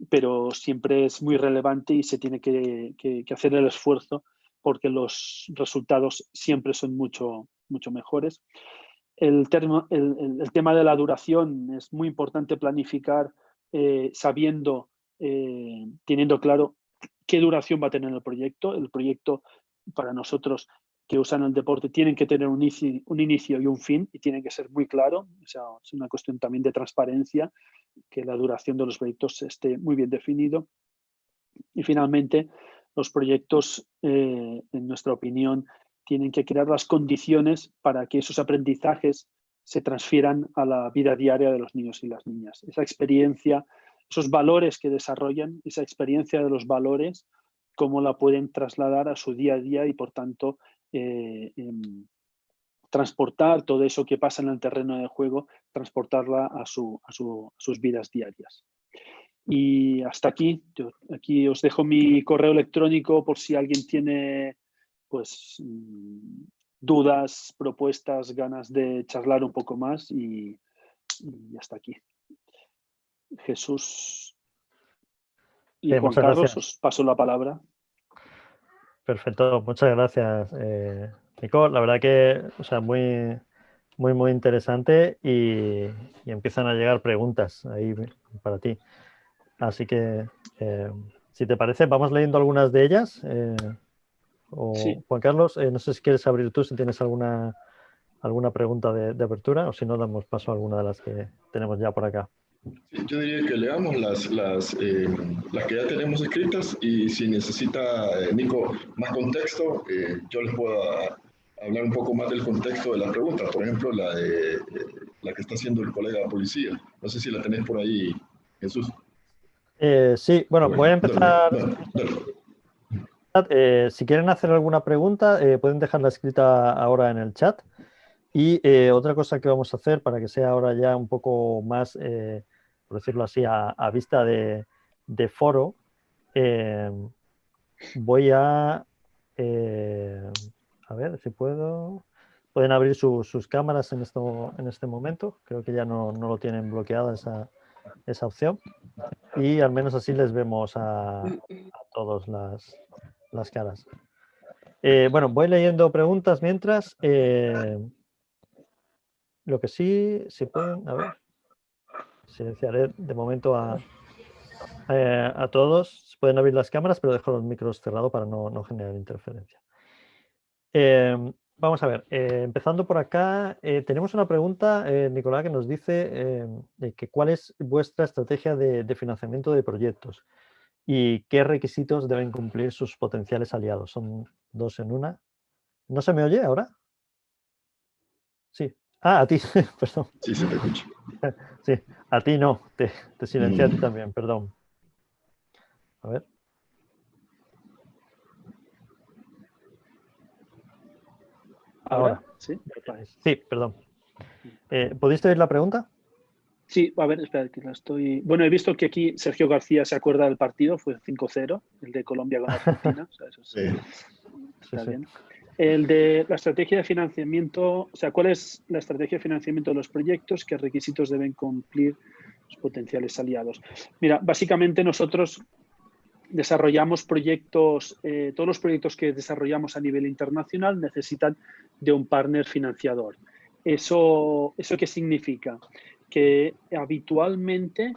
pero siempre es muy relevante y se tiene que hacer el esfuerzo porque los resultados siempre son mucho mejores. El tema de la duración es muy importante planificar sabiendo, teniendo claro qué duración va a tener el proyecto. El proyecto, para nosotros que usan el deporte, tienen que tener un inicio y un fin y tienen que ser muy claro. O sea, es una cuestión también de transparencia, que la duración de los proyectos esté muy bien definido. Y finalmente, los proyectos, en nuestra opinión, tienen que crear las condiciones para que esos aprendizajes se transfieran a la vida diaria de los niños y las niñas. Esa experiencia, esos valores que desarrollan, esa experiencia de los valores, cómo la pueden trasladar a su día a día y, por tanto, transportar todo eso que pasa en el terreno de juego, transportarla a sus vidas diarias. Y hasta aquí. Aquí os dejo mi correo electrónico por si alguien tiene pues dudas, propuestas, ganas de charlar un poco más y hasta aquí. Jesús y Juan muchas Carlos, gracias. os paso la palabra. Perfecto, muchas gracias, Nico. La verdad que, o sea, muy interesante y empiezan a llegar preguntas ahí para ti. Así que, si te parece, vamos leyendo algunas de ellas. Sí. Juan Carlos, no sé si quieres abrir tú, si tienes alguna pregunta de apertura, o si no, damos paso a alguna de las que tenemos ya por acá. Sí, yo diría que leamos las que ya tenemos escritas y si necesita, Nico, más contexto, yo les puedo hablar un poco más del contexto de las preguntas. Por ejemplo, la que está haciendo el colega policía. No sé si la tenés por ahí, Jesús. Sí, bueno, voy a empezar. Dale. Si quieren hacer alguna pregunta, pueden dejarla escrita ahora en el chat. Y otra cosa que vamos a hacer para que sea ahora ya un poco más, por decirlo así, a vista de foro, voy a ver si puedo. Pueden abrir sus cámaras en este momento. Creo que ya no lo tienen bloqueada esa opción. Y al menos así les vemos a todos las caras. Bueno, voy leyendo preguntas mientras. Lo que sí, si pueden, a ver, silenciaré de momento a todos. Pueden abrir las cámaras, pero dejo los micros cerrados para no generar interferencia. Vamos a ver, empezando por acá, tenemos una pregunta, Nicolás, que nos dice que cuál es vuestra estrategia de financiamiento de proyectos y qué requisitos deben cumplir sus potenciales aliados. Son dos en una. ¿No se me oye ahora? Sí. Ah, a ti, perdón. Sí, se te escucha. Sí, a ti no, te silencié a ti también, perdón. A ver. Ahora. Sí, sí, perdón. ¿Pudiste oír la pregunta? Sí, a ver, espera, que la estoy... Bueno, he visto que aquí Sergio García se acuerda del partido, fue 5-0, el de Colombia con Argentina. O sea, eso sí. Está bien. El de la estrategia de financiamiento, o sea, ¿cuál es la estrategia de financiamiento de los proyectos? ¿Qué requisitos deben cumplir los potenciales aliados? Mira, básicamente nosotros desarrollamos proyectos, todos los proyectos que desarrollamos a nivel internacional necesitan de un partner financiador. ¿Eso qué significa? Que habitualmente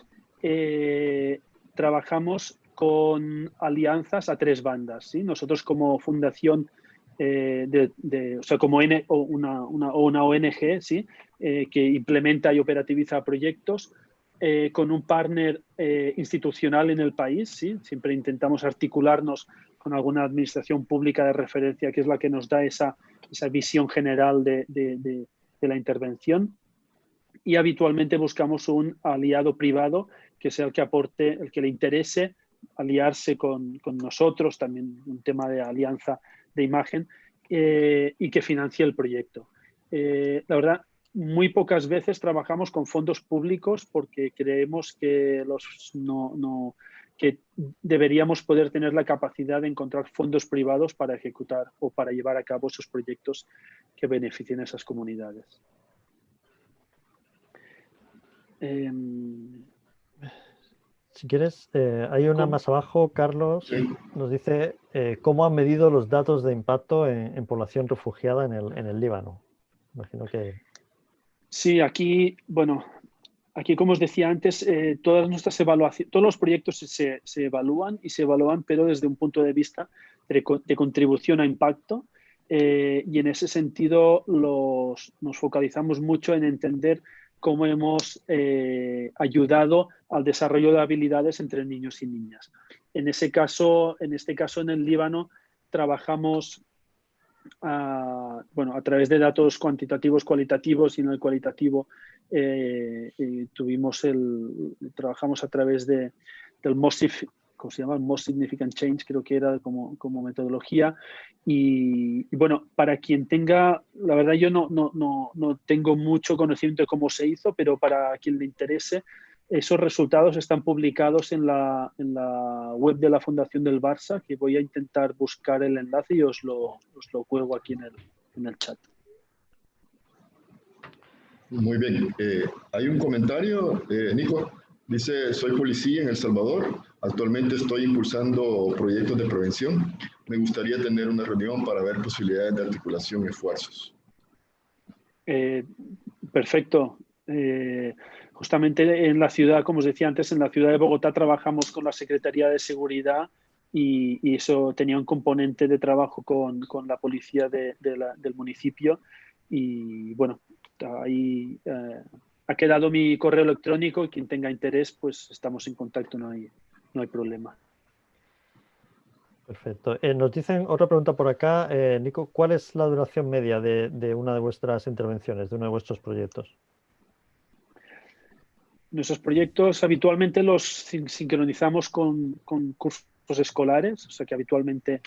trabajamos con alianzas a tres bandas, ¿sí? Nosotros como fundación, o sea, como una ONG, ¿sí? Que implementa y operativiza proyectos, con un partner institucional en el país, ¿sí? Siempre intentamos articularnos con alguna administración pública de referencia, que es la que nos da esa visión general de la intervención. Y habitualmente buscamos un aliado privado que sea el que aporte, el que le interese aliarse con nosotros, también un tema de alianza de imagen, y que financie el proyecto. La verdad, muy pocas veces trabajamos con fondos públicos porque creemos que que deberíamos poder tener la capacidad de encontrar fondos privados para ejecutar o para llevar a cabo esos proyectos que beneficien a esas comunidades. Si quieres, hay una más abajo, Carlos, nos dice cómo han medido los datos de impacto en población refugiada en el Líbano. Imagino que... Sí, aquí, bueno, aquí como os decía antes, todas nuestras evaluaciones, todos los proyectos se evalúan y se evalúan, pero desde un punto de vista de contribución a impacto, y en ese sentido nos focalizamos mucho en entender cómo hemos ayudado al desarrollo de habilidades entre niños y niñas. En este caso en el Líbano, trabajamos a través de datos cuantitativos, cualitativos, y en el cualitativo trabajamos a través del MOSIF, ¿cómo se llama? Most Significant Change, creo que era como metodología. Y bueno, para quien tenga, la verdad yo no tengo mucho conocimiento de cómo se hizo, pero para quien le interese, esos resultados están publicados en la web de la Fundación del Barça, que voy a intentar buscar el enlace y os lo cuelgo aquí en el chat. Muy bien. Hay un comentario, Nico. Dice, soy policía en El Salvador. Actualmente estoy impulsando proyectos de prevención. Me gustaría tener una reunión para ver posibilidades de articulación y esfuerzos. Perfecto. Justamente en la ciudad, como os decía antes, en la ciudad de Bogotá trabajamos con la Secretaría de Seguridad y eso tenía un componente de trabajo con la policía del municipio. Y bueno, ahí ha quedado mi correo electrónico y quien tenga interés, pues estamos en contacto, no hay problema. Perfecto. Nos dicen otra pregunta por acá, Nico, ¿cuál es la duración media de una de vuestras intervenciones, de uno de vuestros proyectos? Nuestros proyectos habitualmente los sincronizamos con cursos escolares, o sea que habitualmente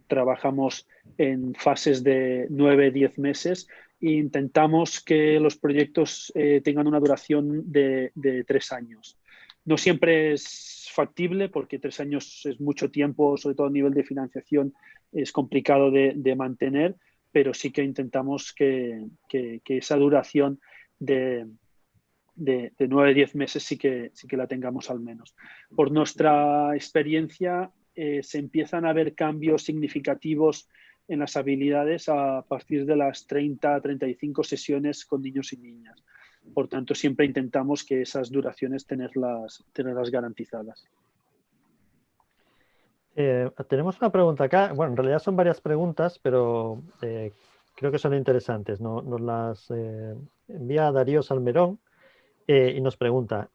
trabajamos en fases de 9-10 meses e intentamos que los proyectos tengan una duración de 3 años. No siempre es factible porque 3 años es mucho tiempo, sobre todo a nivel de financiación es complicado de mantener, pero sí que intentamos que esa duración de 9-10 meses sí que la tengamos al menos. Por nuestra experiencia, se empiezan a ver cambios significativos en las habilidades a partir de las 30-35 sesiones con niños y niñas. Por tanto, siempre intentamos que esas duraciones tenerlas garantizadas. Tenemos una pregunta acá. Bueno, en realidad son varias preguntas, pero creo que son interesantes. Nos las envía Darío Salmerón. Y nos pregunta,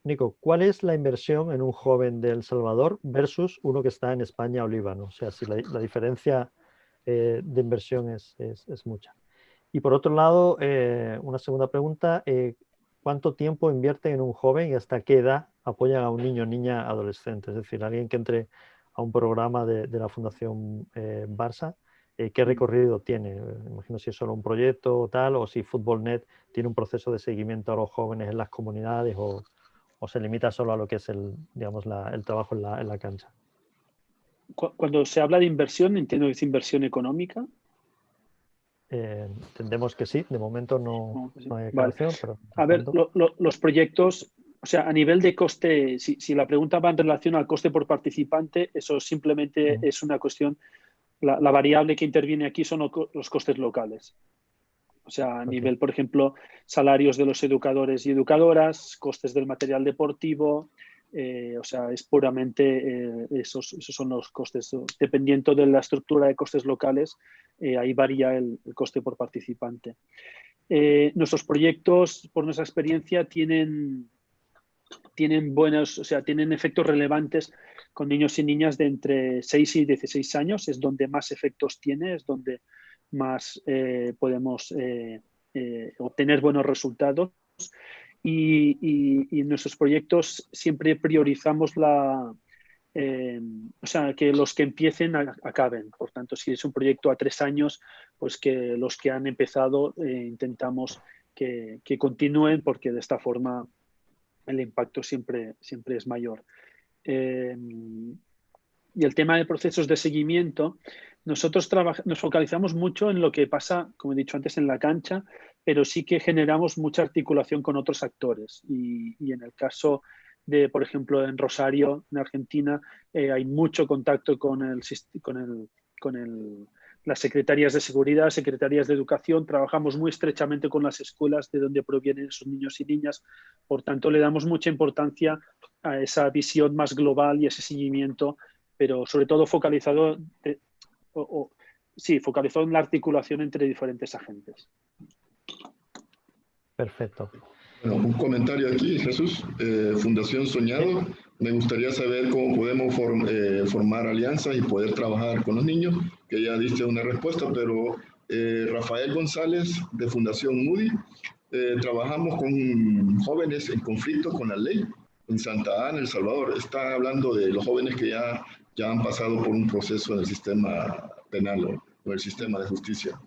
Nico, ¿cuál es la inversión en un joven de El Salvador versus uno que está en España o Líbano? O sea, si la diferencia de inversión es mucha. Y por otro lado, una segunda pregunta, ¿cuánto tiempo invierten en un joven y hasta qué edad apoyan a un niño o niña adolescente? Es decir, alguien que entre a un programa de la Fundación Barça, ¿qué recorrido tiene? Imagino si es solo un proyecto o tal, o si FootballNet tiene un proceso de seguimiento a los jóvenes en las comunidades o se limita solo a lo que es el trabajo en la cancha. Cuando se habla de inversión, entiendo que es inversión económica. Entendemos que sí, de momento no hay aclaración. Vale. Pero a ver, los proyectos, o sea, a nivel de coste, si la pregunta va en relación al coste por participante, eso simplemente es una cuestión. La variable que interviene aquí son los costes locales. O sea, a nivel, por ejemplo, salarios de los educadores y educadoras, costes del material deportivo, o sea, es puramente esos son los costes. Dependiendo de la estructura de costes locales, ahí varía el coste por participante. Nuestros proyectos, por nuestra experiencia, tienen buenos, o sea, tienen efectos relevantes con niños y niñas de entre 6 y 16 años, es donde más efectos tiene, es donde más podemos obtener buenos resultados. y en nuestros proyectos siempre priorizamos o sea, que los que empiecen acaben. Por tanto, si es un proyecto a 3 años, pues que los que han empezado intentamos que continúen, porque de esta forma el impacto siempre es mayor. Y el tema de procesos de seguimiento, nosotros nos focalizamos mucho en lo que pasa, como he dicho antes, en la cancha, pero sí que generamos mucha articulación con otros actores. Y en el caso de, por ejemplo, en Rosario, en Argentina, hay mucho contacto con las secretarías de seguridad, secretarías de educación. Trabajamos muy estrechamente con las escuelas de donde provienen esos niños y niñas. Por tanto, le damos mucha importancia a esa visión más global y ese seguimiento, pero sobre todo focalizado en la articulación entre diferentes agentes. Perfecto. Bueno, un comentario aquí, Jesús. Fundación Soñado, me gustaría saber cómo podemos formar alianzas y poder trabajar con los niños, que ya diste una respuesta, pero Rafael González de Fundación Moody, trabajamos con jóvenes en conflicto con la ley en Santa Ana, El Salvador. Está hablando de los jóvenes que ya han pasado por un proceso en el sistema penal o el sistema de justicia.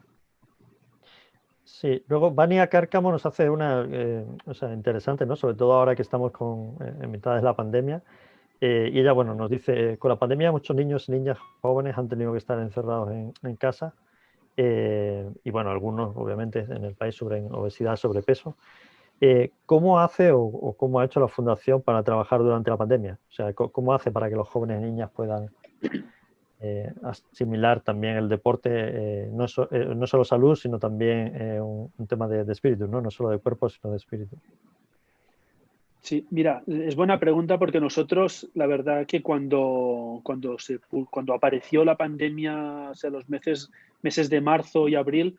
Sí, luego Vania Cárcamo nos hace una, o sea, interesante, ¿no? Sobre todo ahora que estamos en mitad de la pandemia. Y ella, bueno, nos dice, con la pandemia muchos niños y niñas jóvenes han tenido que estar encerrados en casa. Y bueno, algunos obviamente en el país sufren obesidad, sobrepeso. ¿Cómo hace o cómo ha hecho la Fundación para trabajar durante la pandemia? O sea, ¿cómo hace para que los jóvenes y niñas puedan asimilar también el deporte, no solo salud, sino también un tema de espíritu, ¿no? No solo de cuerpo, sino de espíritu? Sí, mira, es buena pregunta, porque nosotros, la verdad que cuando apareció la pandemia, o sea, los meses de marzo y abril,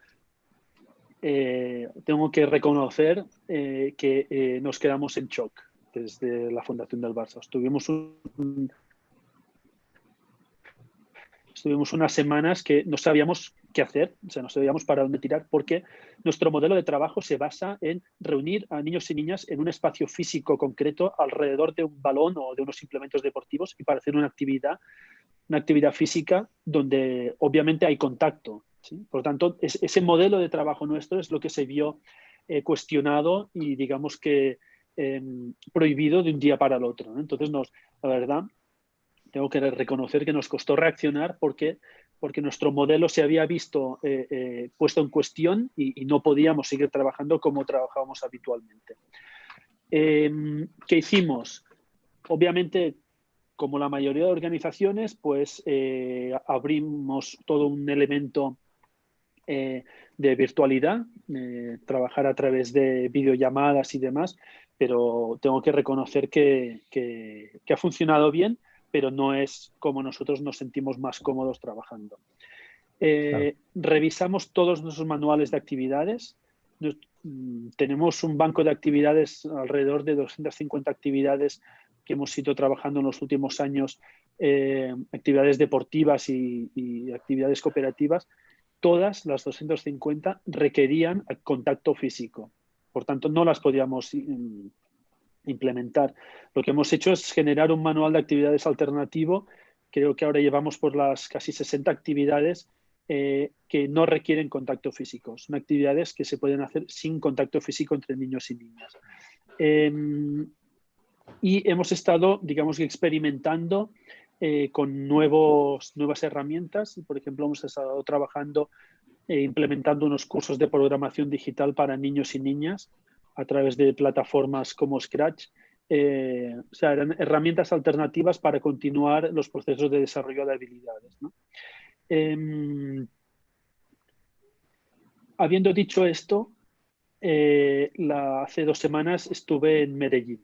tengo que reconocer que nos quedamos en shock desde la Fundación del Barça. Estuvimos unas semanas que no sabíamos qué hacer, o sea, no sabíamos para dónde tirar, porque nuestro modelo de trabajo se basa en reunir a niños y niñas en un espacio físico concreto alrededor de un balón o de unos implementos deportivos, y para hacer una actividad física donde obviamente hay contacto, ¿sí? Por tanto, ese modelo de trabajo nuestro es lo que se vio cuestionado y, digamos que, prohibido de un día para el otro, ¿no? Entonces, la verdad, tengo que reconocer que nos costó reaccionar porque nuestro modelo se había visto puesto en cuestión y no podíamos seguir trabajando como trabajábamos habitualmente. ¿Qué hicimos? Obviamente, como la mayoría de organizaciones, pues abrimos todo un elemento de virtualidad, trabajar a través de videollamadas y demás, pero tengo que reconocer que ha funcionado bien, pero no es como nosotros nos sentimos más cómodos trabajando. Claro. Revisamos todos nuestros manuales de actividades. Tenemos un banco de actividades, alrededor de 250 actividades que hemos ido trabajando en los últimos años, actividades deportivas y actividades cooperativas. Todas las 250 requerían contacto físico. Por tanto, no las podíamos implementar. Lo que hemos hecho es generar un manual de actividades alternativo. Creo que ahora llevamos por las casi 60 actividades que no requieren contacto físico. Son actividades que se pueden hacer sin contacto físico entre niños y niñas. Y hemos estado, digamos, experimentando con nuevas herramientas. Por ejemplo, hemos estado trabajando implementando unos cursos de programación digital para niños y niñas a través de plataformas como Scratch. O sea, eran herramientas alternativas para continuar los procesos de desarrollo de habilidades, ¿no? Habiendo dicho esto, hace 2 semanas estuve en Medellín.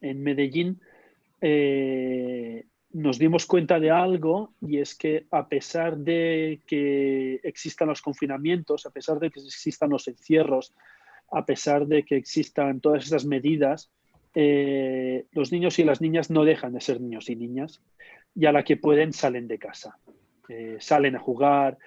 En Medellín nos dimos cuenta de algo, y es que, a pesar de que existan los confinamientos, a pesar de que existan los encierros, a pesar de que existan todas esas medidas, los niños y las niñas no dejan de ser niños y niñas, y a la que pueden salen de casa, salen a jugar,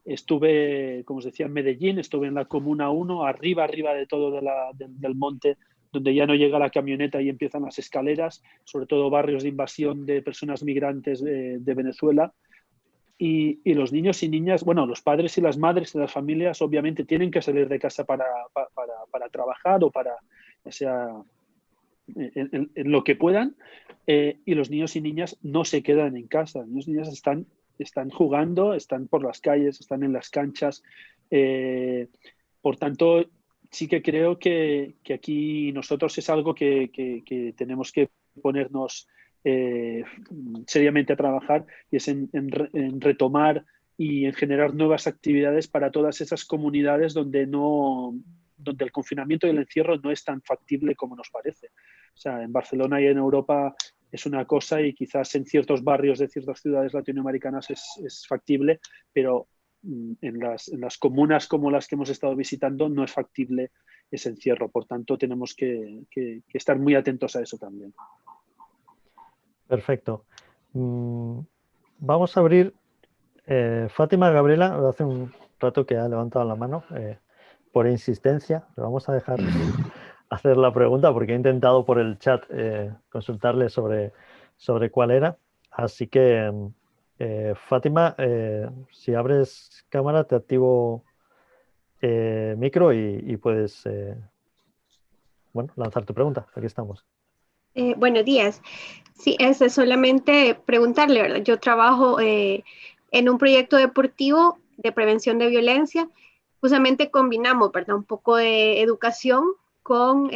Estuve, como os decía, en Medellín, estuve en la Comuna 1, arriba de todo del monte, donde ya no llega la camioneta y empiezan las escaleras, sobre todo barrios de invasión de personas migrantes de Venezuela. Y los niños y niñas, bueno, los padres y las madres de las familias obviamente tienen que salir de casa para trabajar o para, o sea, en lo que puedan, y los niños y niñas no se quedan en casa. Los niños y niñas están jugando, están por las calles, están en las canchas. Por tanto, sí que creo que aquí nosotros es algo que tenemos que ponernos seriamente a trabajar, y es en retomar y en generar nuevas actividades para todas esas comunidades donde el confinamiento y el encierro no es tan factible como nos parece. O sea, en Barcelona y en Europa es una cosa, y quizás en ciertos barrios de ciertas ciudades latinoamericanas es factible, pero en las comunas como las que hemos estado visitando no es factible ese encierro. Por tanto, tenemos que estar muy atentos a eso también. Perfecto. Vamos a abrir. Fátima Gabriela, hace un rato que ha levantado la mano por insistencia. Le vamos a dejar hacer la pregunta porque he intentado por el chat consultarle sobre cuál era. Así que, Fátima, si abres cámara, te activo micro y puedes lanzar tu pregunta. Aquí estamos. Buenos días. Sí, es solamente preguntarle, ¿verdad? Yo trabajo en un proyecto deportivo de prevención de violencia. Justamente combinamos, ¿verdad? Un poco de educación con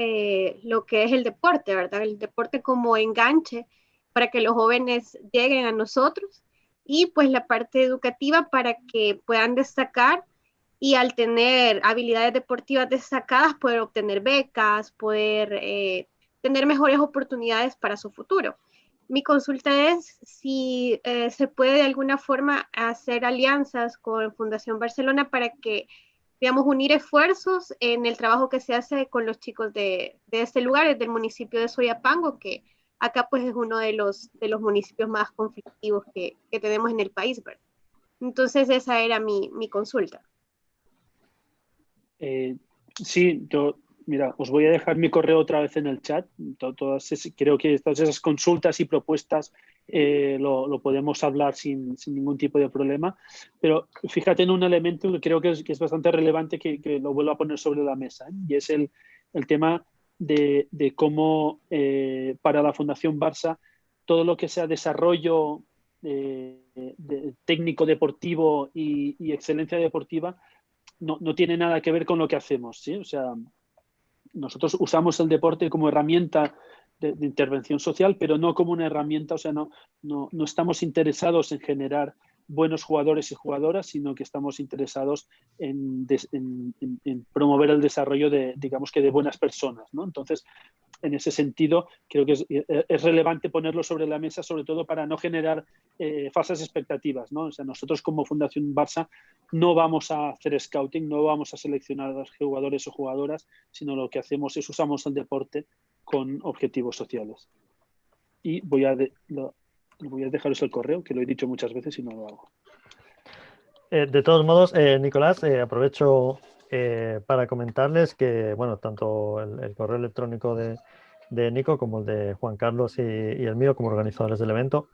lo que es el deporte, ¿verdad? El deporte como enganche para que los jóvenes lleguen a nosotros, y pues la parte educativa para que puedan destacar, y al tener habilidades deportivas destacadas poder obtener becas, poder tener mejores oportunidades para su futuro. Mi consulta es si se puede de alguna forma hacer alianzas con Fundación Barcelona para que, digamos, unir esfuerzos en el trabajo que se hace con los chicos de este lugar, del municipio de Soyapango, que acá pues es uno de los municipios más conflictivos que tenemos en el país, ¿verdad? Entonces esa era mi consulta. Sí, mira, os voy a dejar mi correo otra vez en el chat. Creo que todas esas consultas y propuestas lo podemos hablar sin ningún tipo de problema. Pero fíjate en un elemento que creo que es bastante relevante, que lo vuelvo a poner sobre la mesa, y es el tema de cómo para la Fundación Barça todo lo que sea desarrollo técnico deportivo y excelencia deportiva no tiene nada que ver con lo que hacemos, ¿sí? O sea, nosotros usamos el deporte como herramienta de intervención social, pero no como una herramienta, o sea, no estamos interesados en generar buenos jugadores y jugadoras, sino que estamos interesados en promover el desarrollo digamos que de buenas personas, ¿no? Entonces, en ese sentido, creo que es relevante ponerlo sobre la mesa, sobre todo para no generar falsas expectativas, ¿no? O sea, nosotros como Fundación Barça no vamos a hacer scouting, no vamos a seleccionar a los jugadores o jugadoras, sino lo que hacemos es usamos el deporte con objetivos sociales. Y voy a dejaros el correo, que lo he dicho muchas veces y no lo hago. De todos modos, Nicolás, aprovecho para comentarles que, bueno, tanto el correo electrónico de Nico como el de Juan Carlos y el mío como organizadores del evento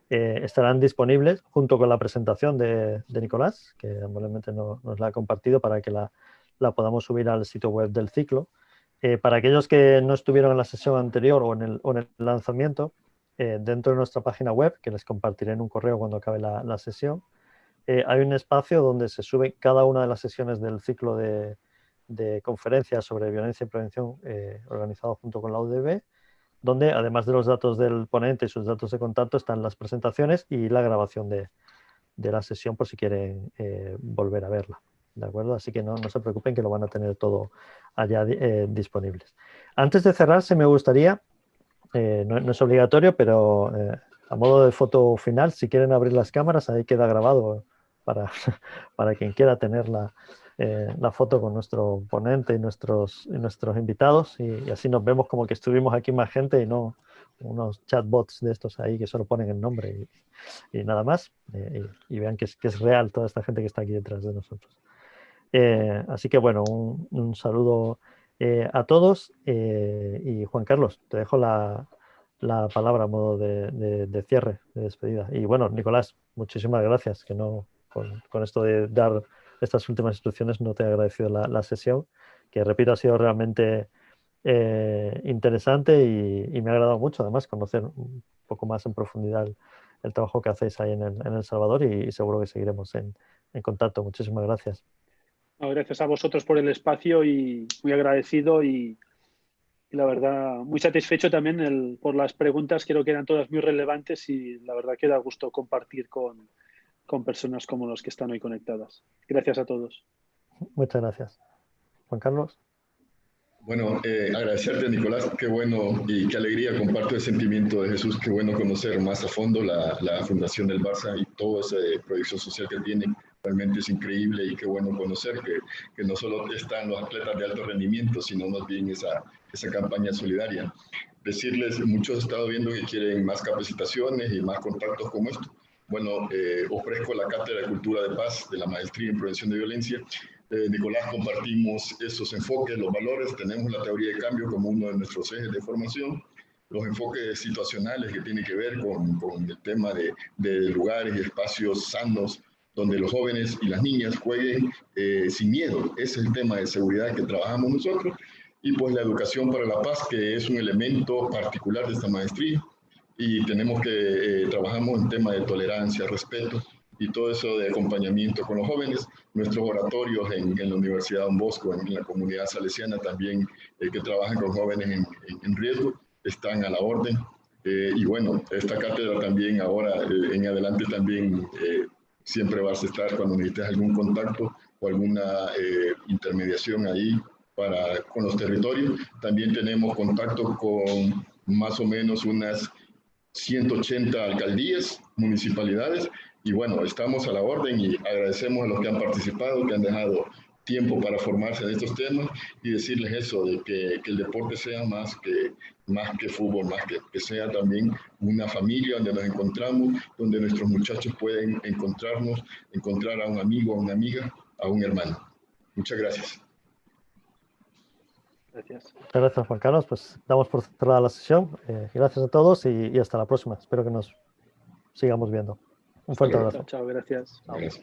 estarán disponibles junto con la presentación de Nicolás, que amablemente nos la ha compartido para que la podamos subir al sitio web del ciclo. Para aquellos que no estuvieron en la sesión anterior o en el lanzamiento, dentro de nuestra página web, que les compartiré en un correo cuando acabe la sesión, hay un espacio donde se sube cada una de las sesiones del ciclo de conferencias sobre violencia y prevención organizado junto con la UDB, donde además de los datos del ponente y sus datos de contacto están las presentaciones y la grabación de la sesión por si quieren volver a verla. ¿De acuerdo? Así que no se preocupen, que lo van a tener todo allá disponibles. Antes de cerrar, se me gustaría, no es obligatorio, pero a modo de foto final, si quieren abrir las cámaras, ahí queda grabado para quien quiera tener la foto con nuestro ponente y nuestros invitados, y así nos vemos como que estuvimos aquí más gente y no unos chatbots de estos ahí que solo ponen el nombre y nada más, y vean que es real toda esta gente que está aquí detrás de nosotros. Así que bueno, un saludo a todos, y Juan Carlos, te dejo la palabra a modo de cierre, de despedida. Y bueno, Nicolás, muchísimas gracias, que no con esto de dar estas últimas instrucciones no te he agradecido la sesión, que repito, ha sido realmente interesante y me ha agradado mucho además conocer un poco más en profundidad el trabajo que hacéis ahí en El Salvador, y seguro que seguiremos en contacto. Muchísimas gracias. Gracias a vosotros por el espacio y muy agradecido y la verdad muy satisfecho también por las preguntas. Creo que eran todas muy relevantes y la verdad que da gusto compartir con personas como los que están hoy conectadas. Gracias a todos. Muchas gracias. Juan Carlos. Bueno, agradecerte, Nicolás, qué bueno y qué alegría, comparto el sentimiento de Jesús, qué bueno conocer más a fondo la Fundación del Barça y toda esa proyección social que tienen. Realmente es increíble y qué bueno conocer que no solo están los atletas de alto rendimiento, sino más bien esa campaña solidaria. Decirles, muchos he estado viendo que quieren más capacitaciones y más contactos como esto. Bueno, ofrezco la Cátedra de Cultura de Paz de la Maestría en Prevención de Violencia. Nicolás, compartimos esos enfoques, los valores, tenemos la teoría de cambio como uno de nuestros ejes de formación, los enfoques situacionales que tienen que ver con el tema de lugares y espacios sanos donde los jóvenes y las niñas jueguen sin miedo. Ese es el tema de seguridad que trabajamos nosotros. Y pues la educación para la paz, que es un elemento particular de esta maestría. Y tenemos que trabajamos en tema de tolerancia, respeto y todo eso de acompañamiento con los jóvenes. Nuestros oratorios en la Universidad Don Bosco, en la comunidad salesiana también, que trabajan con jóvenes en riesgo, están a la orden. Y bueno, esta cátedra también ahora, en adelante también, siempre vas a estar cuando necesites algún contacto o alguna intermediación ahí con los territorios. También tenemos contacto con más o menos unas 180 alcaldías, municipalidades, y bueno, estamos a la orden y agradecemos a los que han participado, que han dejado tiempo para formarse en estos temas, y decirles eso, de que el deporte sea más que fútbol, que sea también una familia donde nos encontramos, donde nuestros muchachos pueden encontrar a un amigo, a una amiga, a un hermano. Muchas gracias. Gracias. Muchas gracias, Juan Carlos. Pues damos por cerrada la sesión. Gracias a todos y hasta la próxima. Espero que nos sigamos viendo. Un fuerte abrazo. Chao, gracias. Gracias.